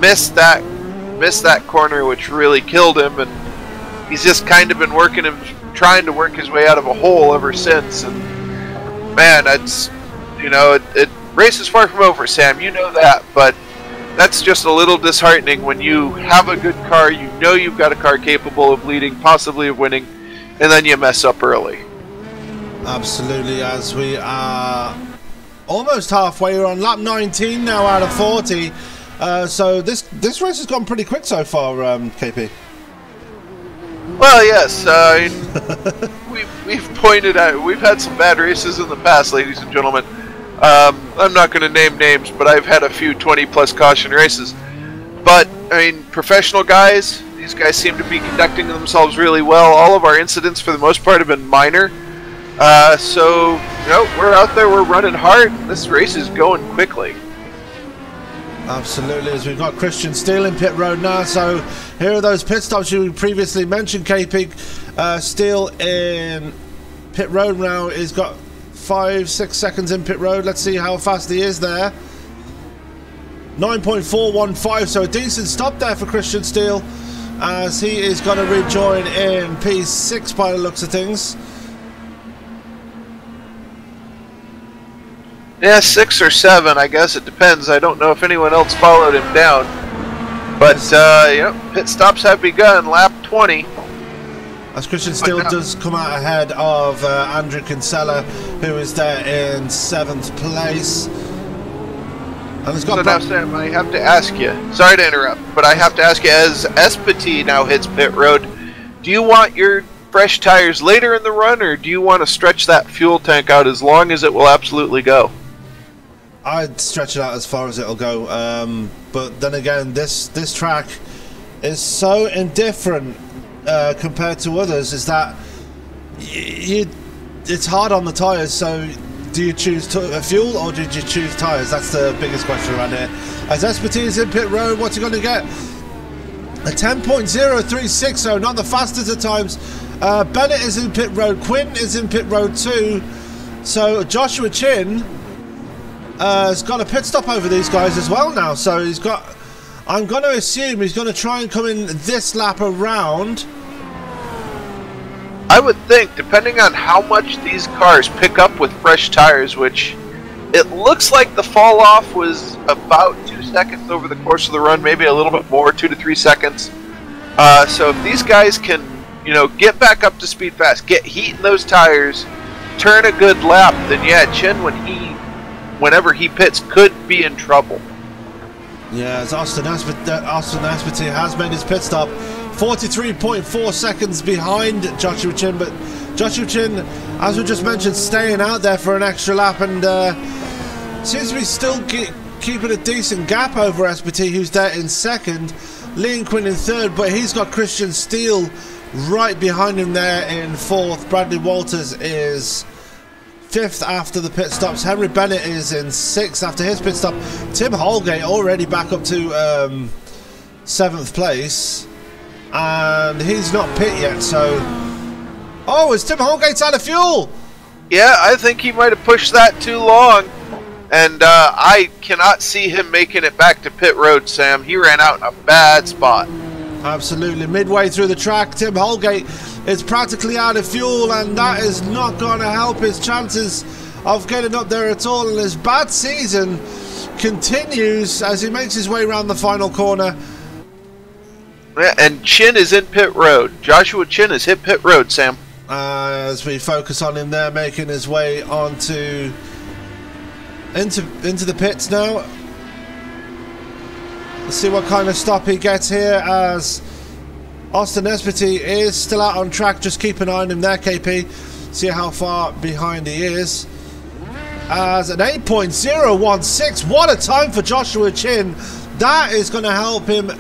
Missed that corner, which really killed him, and he's just kind of been trying to work his way out of a hole ever since. And man, that's, you know, race is far from over, Sam. You know that, but that's just a little disheartening when you have a good car, you know you've got a car capable of leading, possibly of winning, and then you mess up early. Absolutely, as we are almost halfway. We're on lap 19 now out of 40. So this race has gone pretty quick so far, KP. Well, yes. We've pointed out, we've had some bad races in the past, ladies and gentlemen. I'm not going to name names, but I've had a few 20-plus caution races. But, I mean, professional guys, these guys seem to be conducting themselves really well. All of our incidents, for the most part, have been minor. So, you know, we're out there, we're running hard. This race is going quickly. Absolutely, as we've got Christian Steele in pit road now. So here are those pit stops you previously mentioned, KP. Steele in pit road now. He's got 5-6 seconds in pit road. Let's see how fast he is there. 9.415, so a decent stop there for Christian Steele, as he is going to rejoin in P6 by the looks of things. Yeah, 6 or 7, I guess it depends. I don't know if anyone else followed him down. But, pit stops have begun, lap 20. As Christian Steele does come out ahead of Andrew Kinsella, who is there in 7th place. And it's got so now, Sam, I have to ask you, sorry to interrupt, but I have to ask you, as Espity now hits pit road, do you want your fresh tires later in the run, or do you want to stretch that fuel tank out as long as it will absolutely go? I'd stretch it out as far as it'll go, but then again, this track is so indifferent compared to others, is that it's hard on the tires. So do you choose fuel or did you choose tires? That's the biggest question around here. As Espity is in pit road, what's he going to get? A 10.036, so not the fastest at times. Bennett is in pit road, Quinn is in pit road too, so Joshua Chin has got a pit stop over these guys as well now. So he's got, I'm going to assume he's going to try and come in this lap around. I would think, depending on how much these cars pick up with fresh tires, which it looks like the fall off was about 2 seconds over the course of the run, maybe a little bit more, 2 to 3 seconds. So if these guys can, get back up to speed fast, get heat in those tires, turn a good lap, then yeah, Chin, whenever he pits, could be in trouble. Yeah, as Austin Espity has made his pit stop, 43.4 seconds behind Joshua Chin, but Joshua Chin, as we just mentioned, staying out there for an extra lap, and seems to be still keeping a decent gap over Espity, who's there in 2nd, Liam Quinn in 3rd, but he's got Christian Steele right behind him there in 4th. Bradley Walters is 5th after the pit stops. Henry Bennett is in 6th after his pit stop. Tim Holgate already back up to 7th place, and he's not pit yet. So, oh, is Tim Holgate out of fuel? Yeah, I think he might have pushed that too long, and I cannot see him making it back to pit road, Sam. He ran out in a bad spot. Absolutely. Midway through the track, Tim Holgate is practically out of fuel, and that is not going to help his chances of getting up there at all. And his bad season continues as he makes his way around the final corner. Yeah, and Chin is in pit road. Joshua Chin has hit pit road, Sam. As we focus on him there, making his way onto into the pits now. Let's see what kind of stop he gets here, as Austin Espity is still out on track. Just keep an eye on him there, KP. See how far behind he is. As an 8.016, what a time for Joshua Chin. That is going to help him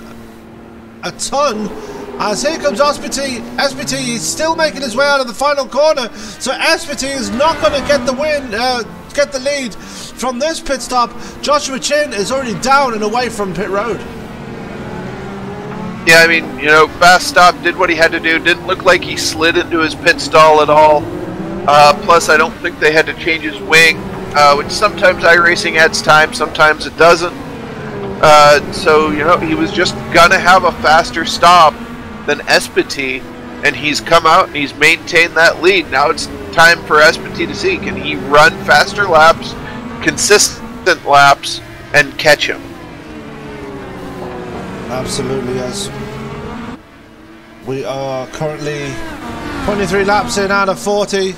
a ton. As here comes Espity. Espity is still making his way out of the final corner. So Espity is not going to get the win, get the lead from this pit stop. Joshua Chin is already down and away from pit road. Yeah, I mean, fast stop, did what he had to do. Didn't look like he slid into his pit stall at all. Plus, I don't think they had to change his wing, which sometimes iRacing adds time, sometimes it doesn't. So, he was just gonna have a faster stop than Espity, and he's come out and he's maintained that lead. Now it's time for Espity to see, can he run faster laps, consistent laps, and catch him? Absolutely, yes. We are currently 23 laps in out of 40,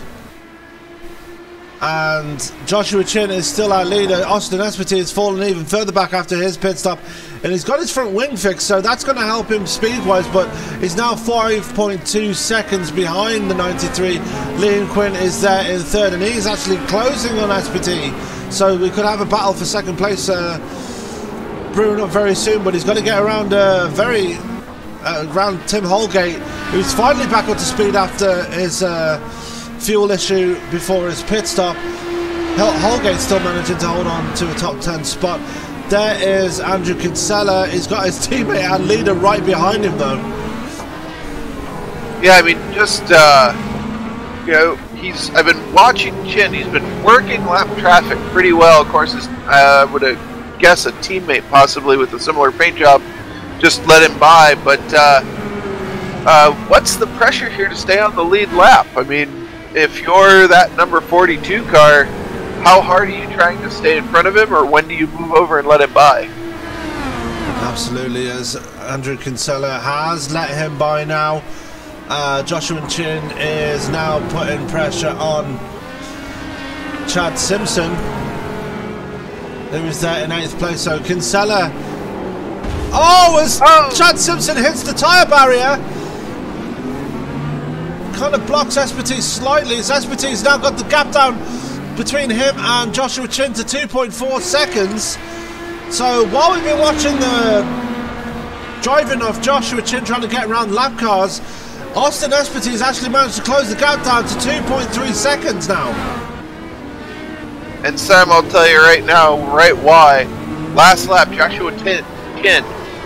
and Joshua Chin is still our leader. Austin Espity has fallen even further back after his pit stop, and he's got his front wing fixed, so that's going to help him speed-wise, but he's now 5.2 seconds behind the 93. Liam Quinn is there in 3rd, and he's actually closing on Espity, so we could have a battle for 2nd place brewing up very soon, but he's got to get around around Tim Holgate, who's finally back up to speed after his fuel issue before his pit stop. Holgate still managing to hold on to a top 10 spot. There is Andrew Kinsella. He's got his teammate and leader right behind him, though. Yeah, I mean, just, you know, I've been watching Chin. He's been working lap traffic pretty well. Of course, I would guess a teammate possibly with a similar paint job just let him by. But what's the pressure here to stay on the lead lap? I mean, if you're that number 42 car, how hard are you trying to stay in front of him, or when do you move over and let him by? Absolutely, as Andrew Kinsella has let him by now. Joshua Chin is now putting pressure on Chad Simpson, who is there in 8th place. So Kinsella, as Chad Simpson hits the tyre barrier, kind of blocks Espetis slightly. As Espetis now got the gap down between him and Joshua Chin to 2.4 seconds. So while we've been watching the driving of Joshua Chin trying to get around lap cars, Austin Espetis actually managed to close the gap down to 2.3 seconds now. And Sam, I'll tell you right now, right why. Last lap, Joshua Chin,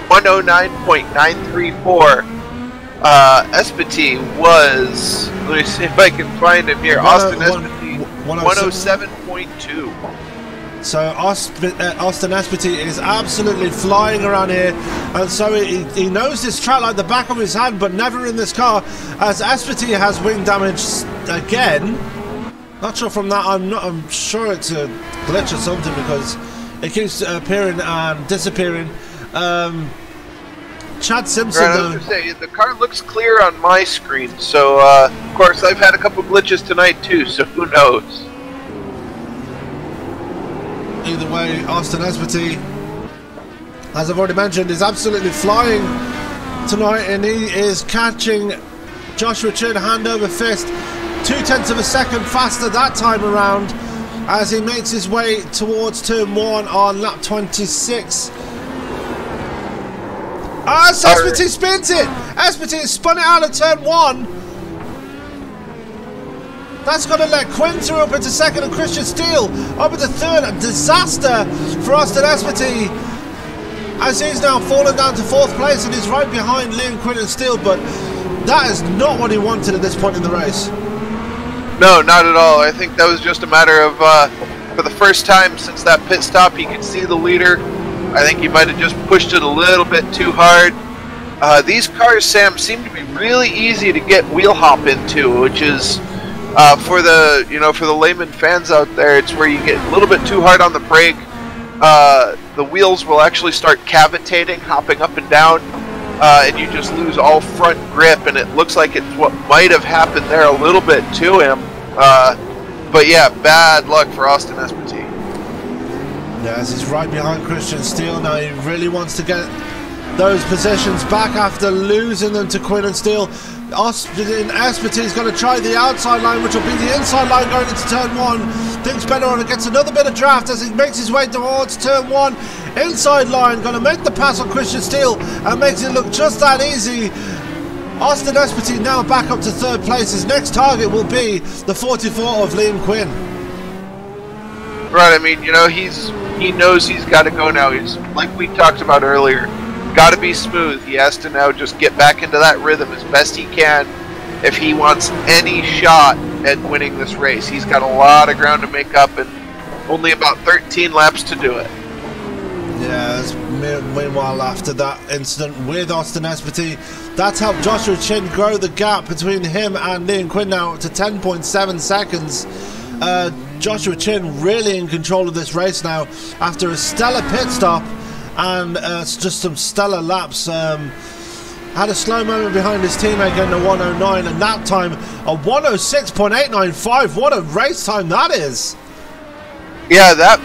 109.934. Espetis was, let me see if I can find him here, Austin Espetis, 107.2. So Austin Espetis is absolutely flying around here, and so he knows this track like the back of his hand, but never in this car, as Espetis has wing damage again. Not sure from that. I'm sure it's a glitch or something, because it keeps appearing and disappearing. Chad Simpson, right, I was gonna say, the car looks clear on my screen, so of course I've had a couple glitches tonight too, so who knows. Either way, Austin Espetis, as I've already mentioned, is absolutely flying tonight, and he is catching Joshua Chin hand over fist, 0.2 of a second faster that time around, as he makes his way towards turn 1 on lap 26. Espetis spins it! Espetis spun it out of turn 1. That's going to let Quinn through up into second and Christian Steele up into third. A disaster for Austin Espetis, as he's now fallen down to 4th place and he's right behind Liam Quinn and Steele, but that is not what he wanted at this point in the race. No, not at all. I think that was just a matter of, for the first time since that pit stop, he could see the leader. I think he might have just pushed it a little bit too hard. These cars, Sam, seem to be really easy to get wheel hop into, which is for the layman fans out there, it's where you get a little bit too hard on the brake. The wheels will actually start cavitating, hopping up and down, and you just lose all front grip. And it looks like it's what might have happened there a little bit to him. But yeah, bad luck for Austin Espetis. Yeah, as he's right behind Christian Steele now, he really wants to get those positions back after losing them to Quinn and Steele. Austin Espetis is going to try the outside line, which will be the inside line going into turn 1. Thinks better on it, gets another bit of draft as he makes his way towards turn 1. Inside line, going to make the pass on Christian Steele and makes it look just that easy. Austin Espetis now back up to 3rd place. His next target will be the 44 of Liam Quinn. Right, I mean, you know, he knows he's got to go now. He's, like we talked about earlier, got to be smooth. He has to now just get back into that rhythm as best he can if he wants any shot at winning this race. He's got a lot of ground to make up and only about 13 laps to do it. Yeah, meanwhile, after that incident with Austin Espetis, that's helped Joshua Chin grow the gap between him and Liam Quinn now to 10.7 seconds. Joshua Chin really in control of this race now after a stellar pit stop and just some stellar laps. Had a slow moment behind his teammate getting a 109, and that time a 106.895. What a race time that is. Yeah, that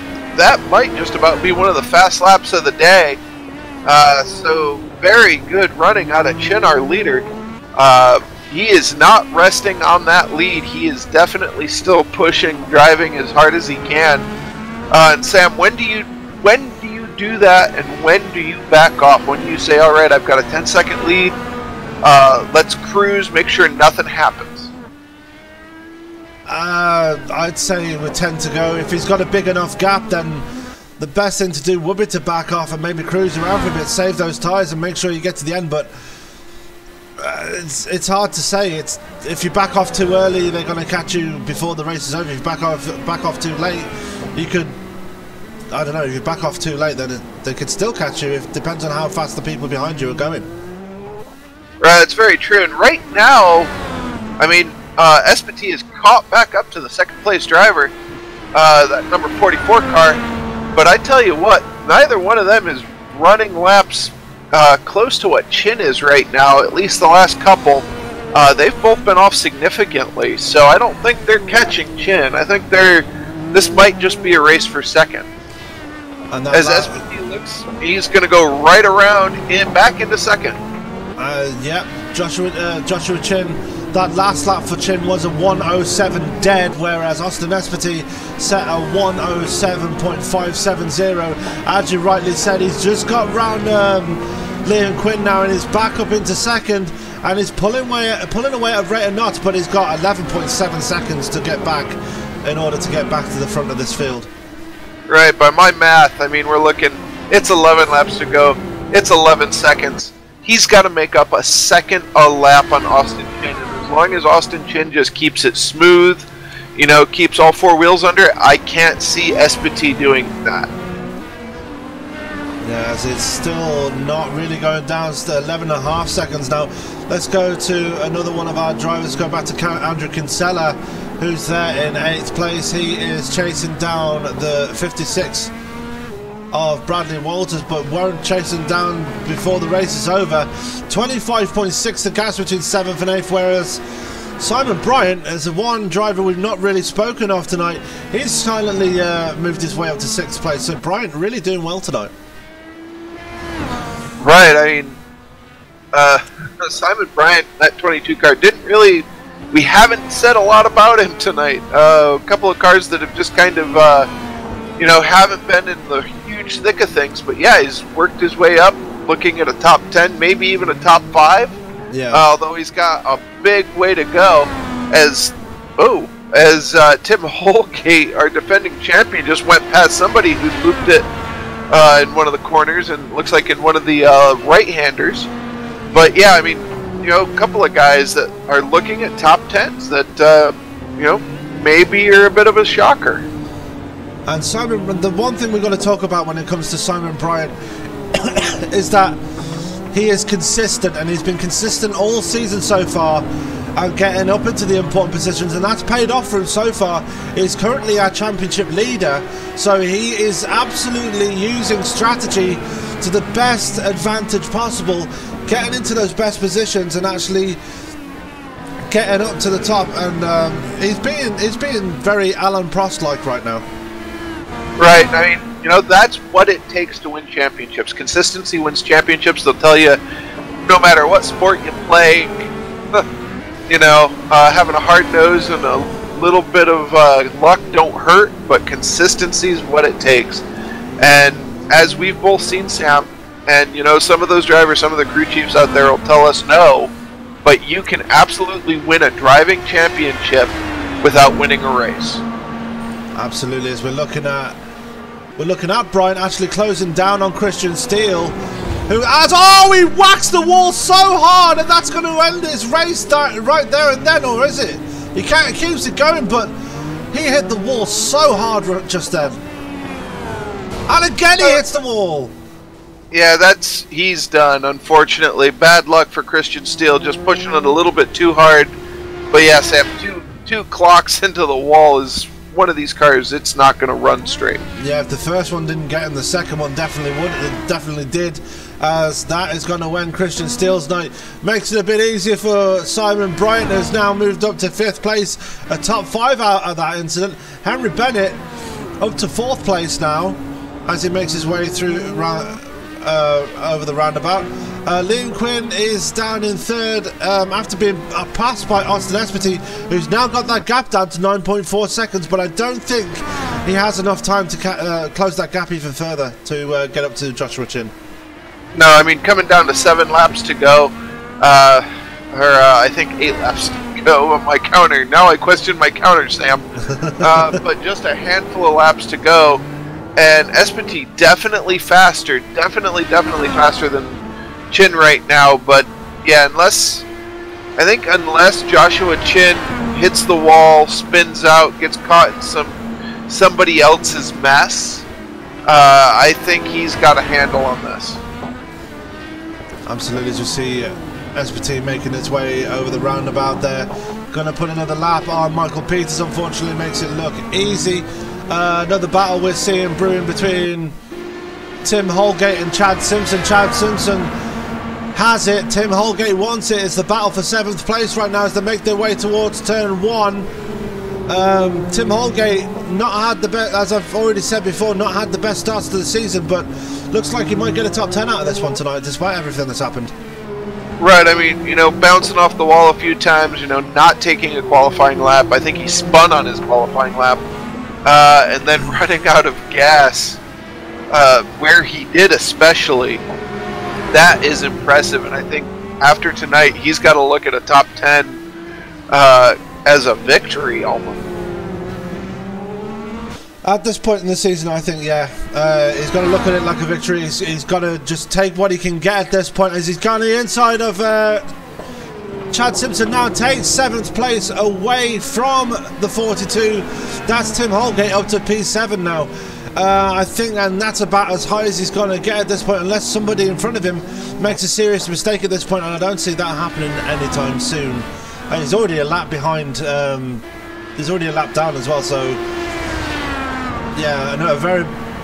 might just about be one of the fast laps of the day. So very good running out of Chin, our leader. He is not resting on that lead. He is definitely still pushing, driving as hard as he can. And Sam, when do you do that, and when do you back off? When do you say, all right, I've got a 10-second lead, let's cruise, make sure nothing happens? I'd say with 10 to go, if he's got a big enough gap, then the best thing to do would be to back off and maybe cruise around for a bit, save those tyres and make sure you get to the end. But it's hard to say. If you back off too early, they're going to catch you before the race is over. If you back off too late, you could, I don't know, if you back off too late, then they could still catch you. It depends on how fast the people behind you are going. Right, it's very true. And right now, I mean, Espity is caught back up to the second place driver, that number 44 car. But I tell you what, neither one of them is running laps close to what Chin is right now, at least the last couple. They've both been off significantly, so I don't think they're catching Chin. I think this might just be a race for second. As Espity looks, he's going to go right around and back into second. Yeah, Joshua Chin. That last lap for Chin was a 1:07 dead, whereas Austin Espity set a 1:07.570. As you rightly said, he's just got round Liam Quinn now, and he's back up into second, and he's pulling away at a rate of knots, but he's got 11.7 seconds to get back in order to get back to the front of this field. Right, by my math, I mean, we're looking, it's 11 laps to go, it's 11 seconds. He's got to make up a second a lap on Austin Chin, and as long as Austin Chin just keeps it smooth, you know, keeps all four wheels under it, I can't see Espity doing that. Yes, it's still not really going down. Still 11.5 seconds now. Let's go to another one of our drivers. Go back to Andrew Kinsella, who's there in 8th place. He is chasing down the 56 of Bradley Walters, but won't chase him down before the race is over. 25.6 the gas between 7th and 8th, whereas Simon Bryant is the one driver we've not really spoken of tonight. He's silently moved his way up to 6th place, so Bryant really doing well tonight. Right, I mean, Simon Bryant, that 22 car, we haven't said a lot about him tonight. A couple of cars that have just kind of, you know, haven't been in the huge thick of things, but yeah, he's worked his way up, looking at a top 10, maybe even a top 5. Yeah. Although he's got a big way to go, as Tim Holgate, our defending champion, just went past somebody who looped it in one of the corners, and looks like in one of the right-handers. But yeah, I mean, you know, a couple of guys that are looking at top 10s that, you know, maybe are a bit of a shocker. And Simon, the one thing we've got to talk about when it comes to Simon Bryant is that he is consistent, and he's been consistent all season so far and getting up into the important positions, and that's paid off for him so far. He's currently our championship leader, so he is absolutely using strategy to the best advantage possible, getting into those best positions and actually getting up to the top. And he's being very Alan Prost-like right now. Right, I mean, you know, that's what it takes to win championships. Consistency wins championships. They'll tell you, no matter what sport you play, you know, having a hard nose and a little bit of luck don't hurt, but consistency is what it takes. And as we've both seen, Sam, and you know, some of those drivers, some of the crew chiefs out there will tell us no, but you can absolutely win a driving championship without winning a race. Absolutely, as we're looking at Bryant actually closing down on Christian Steele, who he whacks the wall so hard, and that's going to end his race right there and then, or is it? He keeps it going, but he hit the wall so hard just then. And again he hits the wall. Yeah, he's done, unfortunately. Bad luck for Christian Steele, just pushing it a little bit too hard. But yeah, Sam, two clocks into the wall is one of these cars, it's not going to run straight. Yeah, if the first one didn't get him, the second one definitely would. It definitely did, as that is going to end Christian Steele's night. Makes it a bit easier for Simon Bryant, who's now moved up to 5th place, a top 5 out of that incident. Henry Bennett up to 4th place now, as he makes his way through over the roundabout. Liam Quinn is down in 3rd after being passed by Austin Espity, who's now got that gap down to 9.4 seconds, but I don't think he has enough time to close that gap even further to get up to Joshua Chin. No, I mean, coming down to 7 laps to go, I think 8 laps to go on my counter. Now I question my counter, Sam. But just a handful of laps to go. And Espity definitely faster, definitely faster than Chin right now. But yeah, unless Joshua Chin hits the wall, spins out, gets caught in somebody else's mess, I think he's got a handle on this. Absolutely, as you see Espity making its way over the roundabout there. Going to put another lap on Michael Peters, unfortunately makes it look easy. Another battle we're seeing brewing between Tim Holgate and Chad Simpson. Chad Simpson has it, Tim Holgate wants it. It's the battle for 7th place right now as they make their way towards turn 1. Tim Holgate not had the best, as I've already said before, not had the best starts to the season, but looks like he might get a top 10 out of this one tonight despite everything that's happened. Right, I mean, you know, bouncing off the wall a few times, you know, not taking a qualifying lap. I think he spun on his qualifying lap, and then running out of gas, where he did especially. That is impressive, and I think after tonight, he's got to look at a top 10 as a victory almost. At this point in the season, I think, yeah, he's got to look at it like a victory. He's got to just take what he can get at this point, as he's gone the inside of Chad Simpson now takes 7th place away from the 42. That's Tim Holgate up to P7 now. I think, and that's about as high as he's going to get at this point, unless somebody in front of him makes a serious mistake at this point, and I don't see that happening anytime soon. And he's already a lap behind. He's already a lap down as well, so yeah, a very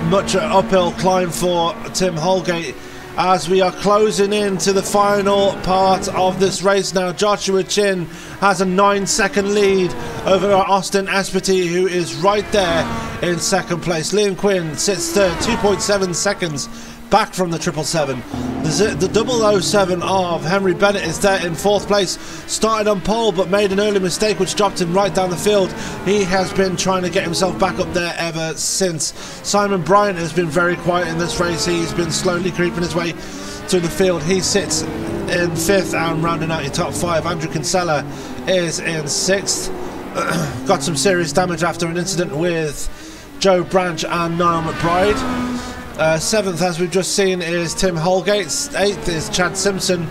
much an uphill climb for Tim Holgate as we are closing into the final part of this race now. Joshua Chin has a 9-second lead over Austin Espity, who is right there in 2nd place. Liam Quinn sits third, 2.7 seconds back from the 777. The 007 of Henry Bennett is there in 4th place. Started on pole but made an early mistake which dropped him right down the field. He has been trying to get himself back up there ever since. Simon Bryant has been very quiet in this race. He's been slowly creeping his way through the field. He sits in 5th and rounding out your top 5. Andrew Kinsella is in 6th. Got some serious damage after an incident with Joe Branch and Niall McBride. 7th, as we've just seen, is Tim Holgate. 8th is Chad Simpson.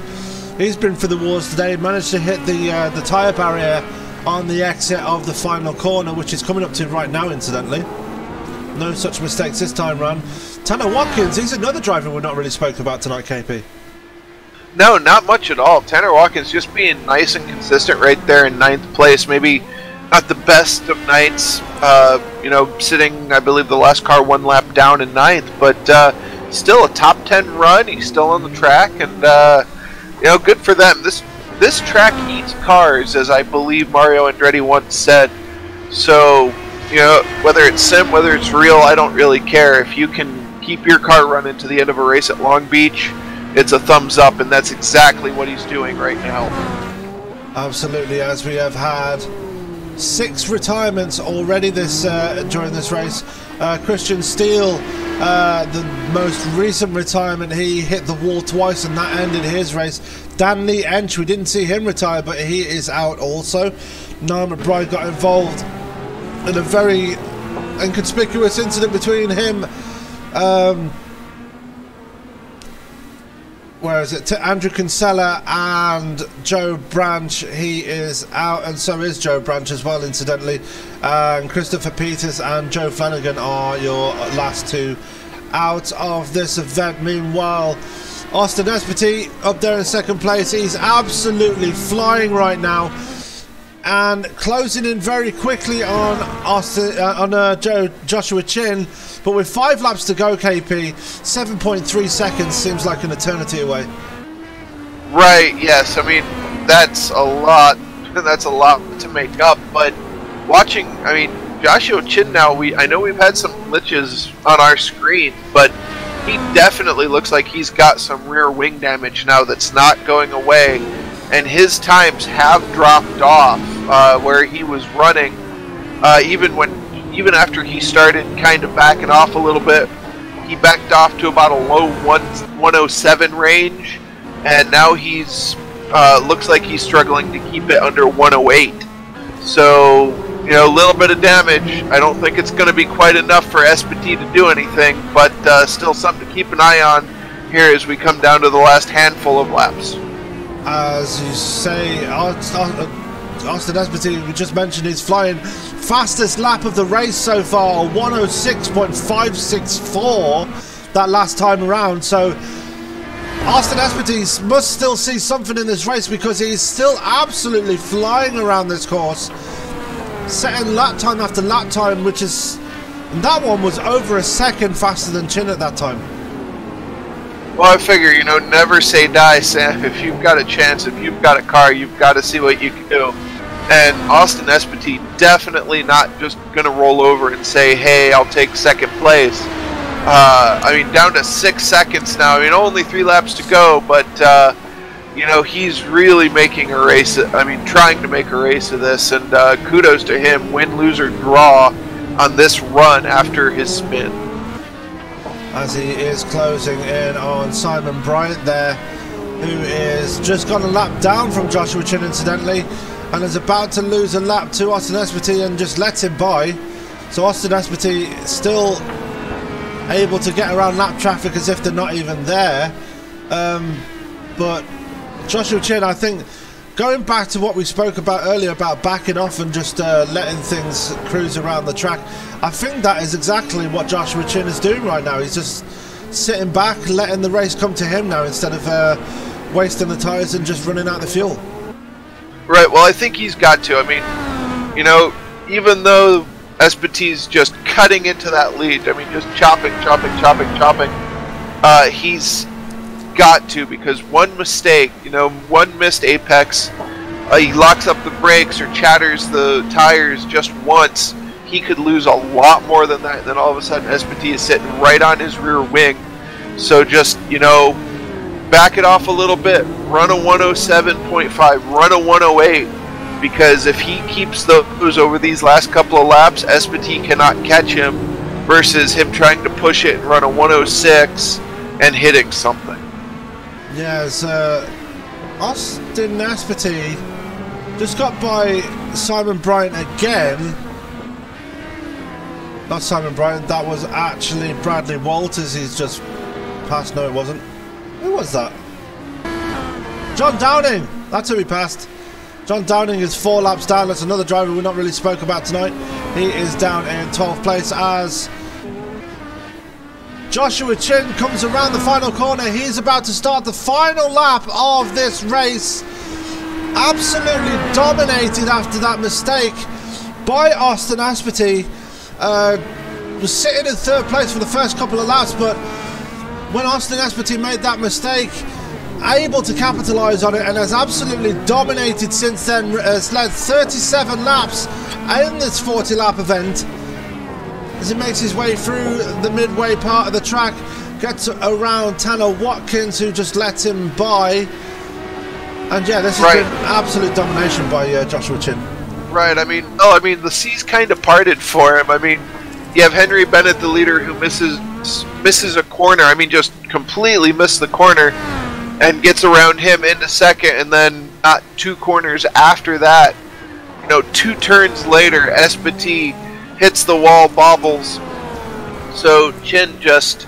He's been for the wars today. Managed to hit the tyre barrier on the exit of the final corner, which is coming up to right now, incidentally. No such mistakes this time round. Tanner Watkins, he's another driver we're not really spoke about tonight, KP. No, not much at all. Tanner Watkins just being nice and consistent right there in 9th place. Maybe not the best of nights, you know, sitting, I believe, the last car 1 lap down in 9th, but still a top 10 run. He's still on the track, and you know, good for them. This track eats cars, as I believe Mario Andretti once said. So, you know, whether it's sim, whether it's real, I don't really care. If you can keep your car running to the end of a race at Long Beach, it's a thumbs up, and that's exactly what he's doing right now. Absolutely, as we have had 6 retirements already during this race. Christian Steele, the most recent retirement, he hit the wall twice and that ended his race. Dan Lee Ench, we didn't see him retire, but he is out also. Niall McBride got involved in a very inconspicuous incident between him, where is it? Andrew Kinsella and Joe Branch. He is out, and so is Joe Branch as well, incidentally. And Christopher Peters and Joe Flanagan are your last 2 out of this event. Meanwhile, Austin Espity up there in 2nd place. He's absolutely flying right now, and closing in very quickly on Joshua Chin. But with 5 laps to go, KP, 7.3 seconds seems like an eternity away. Right, yes. I mean, that's a lot. That's a lot to make up. But watching, I mean, Joshua Chin now, I know we've had some glitches on our screen, but he definitely looks like he's got some rear wing damage now that's not going away. And his times have dropped off where he was running, even after he started kind of backing off a little bit. He backed off to about a low 107 range, and now he's looks like he's struggling to keep it under 108. So, you You know, a little bit of damage. I don't think it's going to be quite enough for Espity to do anything, but still something to keep an eye on here as we come down to the last handful of laps. As you say, Austin Espity, we just mentioned, he's flying fastest lap of the race so far, 106.564 that last time around. So Austin Espity must still see something in this race, because he's still absolutely flying around this course, setting lap time after lap time, which is, that one was over a second faster than Chin at that time. Well, I figure, you know, never say die, Sam. If you've got a chance, if you've got a car, you've got to see what you can do. And Austin Espity definitely not just going to roll over and say, hey, I'll take second place. I mean, down to 6 seconds now. I mean, only 3 laps to go, but, you know, he's really making a race. I mean, trying to make a race of this, and kudos to him. Win, lose, or draw on this run after his spin. As he is closing in on Simon Bryant there, who is just got a lap down from Joshua Chin, incidentally, and is about to lose a lap to Austin Espity and just lets him by. So Austin Espity still able to get around lap traffic as if they're not even there. But Joshua Chin, I think, going back to what we spoke about earlier about backing off and just letting things cruise around the track, I think that is exactly what Joshua Chin is doing right now. He's just sitting back, letting the race come to him now, instead of wasting the tyres and just running out the fuel. Right, well, I think he's got to. I mean, you know, even though Espity's just cutting into that lead, I mean, just chopping, he's got to, because one mistake, you know, one missed apex, he locks up the brakes or chatters the tires just once, he could lose a lot more than that. Then all of a sudden Espity is sitting right on his rear wing. So just, you know, back it off a little bit, run a 107.5, run a 108, because if he keeps those over these last couple of laps, Espity cannot catch him, versus him trying to push it and run a 106 and hitting something. Yes, Austin Espity just got by Simon Bryant again. Not Simon Bryant, that was actually Bradley Walters. He's just passed. No, it wasn't. Who was that? John Downing. That's who he passed. John Downing is 4 laps down. That's another driver we've not really spoke about tonight. He is down in 12th place as Joshua Chin comes around the final corner. He's about to start the final lap of this race. Absolutely dominated after that mistake by Austin Espity. Was sitting in 3rd place for the first couple of laps, but when Austin Espity made that mistake, able to capitalise on it, and has absolutely dominated since then. Has led 37 laps in this 40-lap event as he makes his way through the midway part of the track, gets around Tanner Watkins, who just lets him by. And yeah, this has been absolute domination by Joshua Chin. Right, I mean, the seas kind of parted for him. I mean, you have Henry Bennett, the leader, who misses a corner. I mean, just completely missed the corner and gets around him into 2nd, and then not 2 corners after that, you know, 2 turns later, Espity hits the wall, bobbles. So Chin just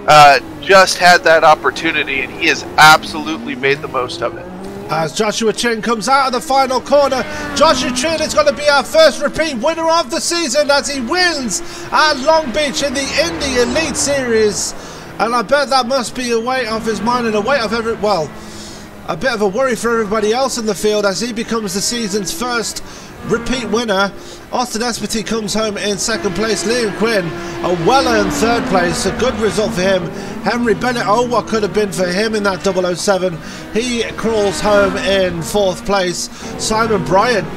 had that opportunity, and he has absolutely made the most of it. As Joshua Chin comes out of the final corner, Joshua Chin is going to be our first repeat winner of the season as he wins at Long Beach in the Indy Elite Series. And I bet that must be a weight off his mind and a weight off a bit of a worry for everybody else in the field as he becomes the season's first repeat winner. Austin Espity comes home in 2nd place. Liam Quinn a well-earned 3rd place. A good result for him. Henry Bennett, oh, what could have been for him in that 007. He crawls home in 4th place. Simon Bryant,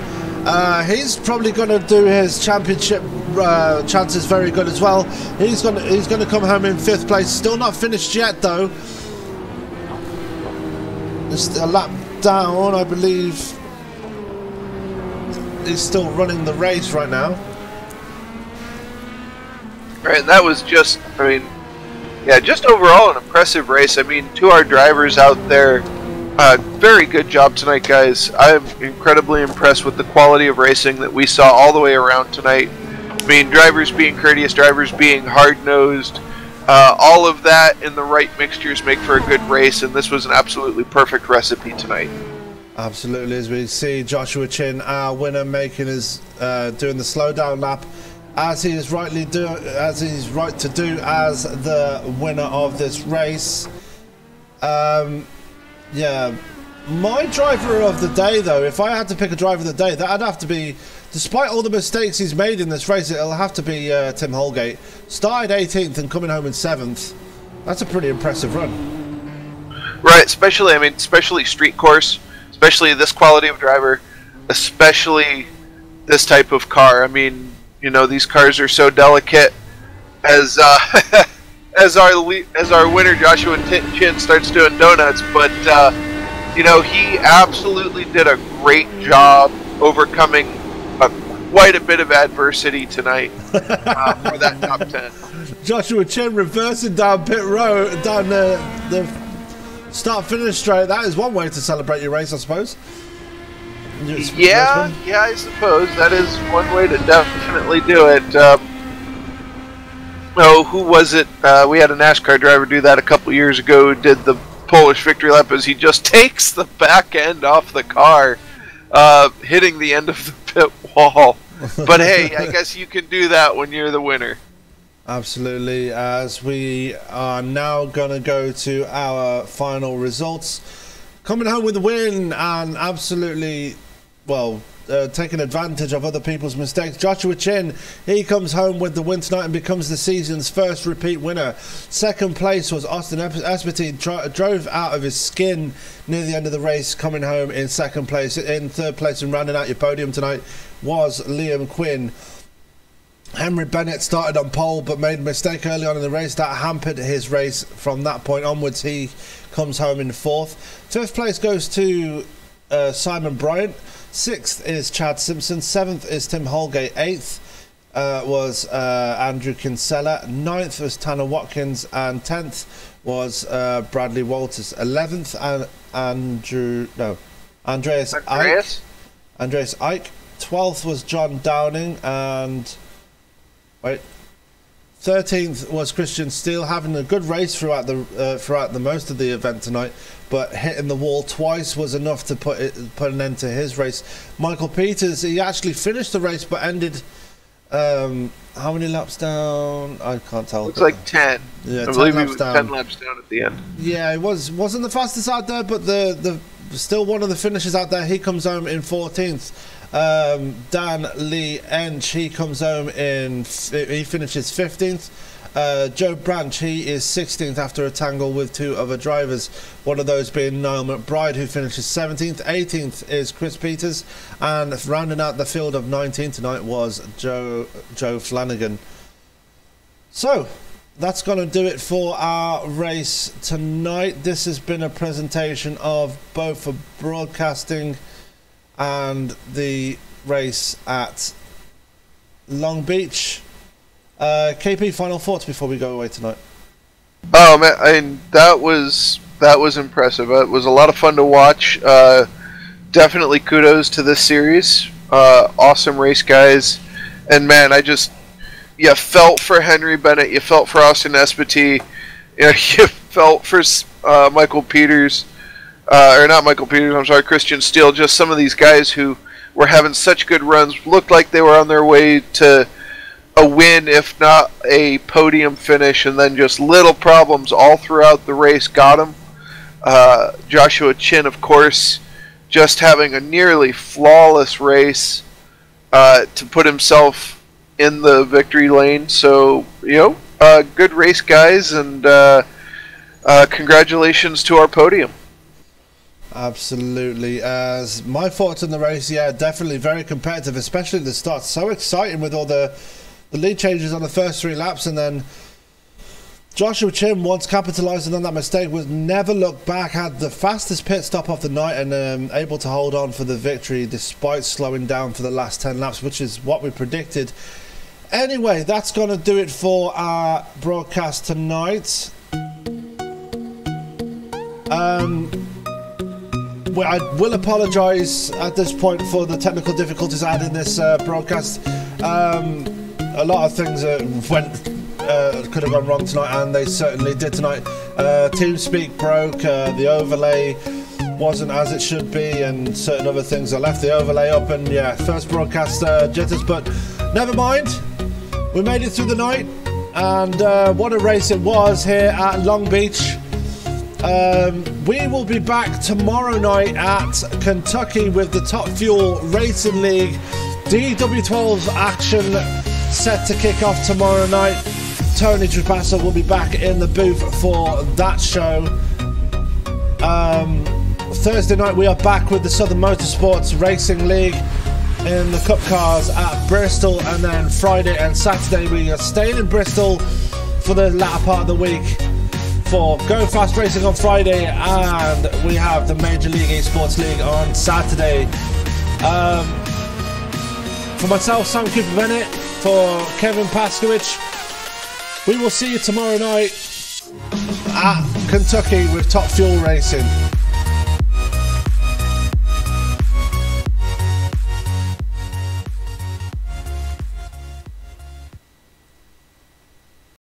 he's probably going to do his championship chances very good as well. He's going to come home in 5th place. Still not finished yet though. Just a lap down, I believe. He's still running the race right now. Right, that was just, I mean, yeah, just overall an impressive race. I mean, to our drivers out there, Very good job tonight, guys. I'm incredibly impressed with the quality of racing that we saw all the way around tonight. I mean, drivers being courteous, drivers being hard-nosed, all of that in the right mixtures make for a good race, and this was an absolutely perfect recipe tonight. Absolutely, as we see Joshua Chin, our winner, making his doing the slowdown lap, as he is right to do as the winner of this race. Yeah, my driver of the day, though, if I had to pick a driver of the day, that'd have to be, despite all the mistakes he's made in this race, it'll have to be Tim Holgate. Started 18th and coming home in 7th. That's a pretty impressive run. Right, especially street course, especially this quality of driver, especially this type of car. I mean, you know, these cars are so delicate. As as our winner Joshua Chin starts doing donuts, but you know, he absolutely did a great job overcoming quite a bit of adversity tonight for that top 10. Joshua Chin reversing down pit road, down the start-finish straight. That is one way to celebrate your race, I suppose. Yeah, I suppose that is one way to definitely do it. Oh, who was it? We had a NASCAR driver do that a couple years ago, who did the Polish victory lap as he just takes the back end off the car, hitting the end of the pit wall. But hey, I guess you can do that when you're the winner. Absolutely. As we are now going to go to our final results. Coming home with the win and absolutely, well, taking advantage of other people's mistakes. Joshua Chin, he comes home with the win tonight and becomes the season's first repeat winner. Second place was Austin Espartine, drove out of his skin near the end of the race, coming home in second place. In third place and rounding out your podium tonight was Liam Quinn. Henry Bennett started on pole but made a mistake early on in the race that hampered his race. From that point onwards, he comes home in fourth. Fifth place goes to Simon Bryant. Sixth is Chad Simpson. Seventh is Tim Holgate. Eighth was Andrew Kinsella. Ninth was Tanner Watkins. And 10th was Bradley Walters. 11th, Andreas Ike. 12th was John Downing. And 13th was Christian Steele, having a good race throughout the most of the event tonight, but hitting the wall twice was enough to put an end to his race. Michael Peters, he actually finished the race but ended how many laps down? I can't tell. Looks like 10. Yeah, I 10 believe laps he was down. 10 laps down at the end. Yeah, it wasn't the fastest out there, but the still one of the finishers out there. He comes home in 14th. Dan Lee Ench, he comes home he finishes 15th. Joe Branch, he is 16th after a tangle with two other drivers, one of those being Niall McBride, who finishes 17th. 18th is Chris Peters, and rounding out the field of 19 tonight was Joe Flanagan. So that's going to do it for our race tonight. This has been a presentation of both for broadcasting and the race at Long Beach. KP, final thoughts before we go away tonight? Oh man, that was impressive. It was a lot of fun to watch. Definitely kudos to this series. Awesome race, guys. And man, you felt for Henry Bennett, you felt for Austin Espartine, you felt for Michael Peters. Or not Michael Peters, I'm sorry, Christian Steele. Just some of these guys who were having such good runs, looked like they were on their way to a win, if not a podium finish, and then just little problems all throughout the race got them. Joshua Chin, of course, just having a nearly flawless race to put himself in the victory lane. So, good race, guys, and congratulations to our podium. Absolutely. As my thoughts on the race, yeah, definitely very competitive, especially at the start. So exciting with all the lead changes on the first 3 laps, and then Joshua Chin, once capitalising on that mistake, was never looked back, had the fastest pit stop of the night, and able to hold on for the victory despite slowing down for the last 10 laps, which is what we predicted. Anyway, that's going to do it for our broadcast tonight. I will apologise at this point for the technical difficulties I had in this broadcast. A lot of things could have gone wrong tonight, and they certainly did tonight. TeamSpeak broke, the overlay wasn't as it should be, and certain other things. I left the overlay up, and yeah, first broadcast jitters, but never mind. We made it through the night, and what a race it was here at Long Beach. We will be back tomorrow night at Kentucky with the Top Fuel Racing League DW12 action set to kick off tomorrow night. Tony Trapasso will be back in the booth for that show. Thursday night we are back with the Southern Motorsports Racing League in the Cup cars at Bristol, and then Friday and Saturday we are staying in Bristol for the latter part of the week for Go Fast Racing on Friday, and we have the Major League Esports League on Saturday. For myself, Sam Cooper Bennett, for Kevin Paskowicz, we will see you tomorrow night at Kentucky with Top Fuel Racing.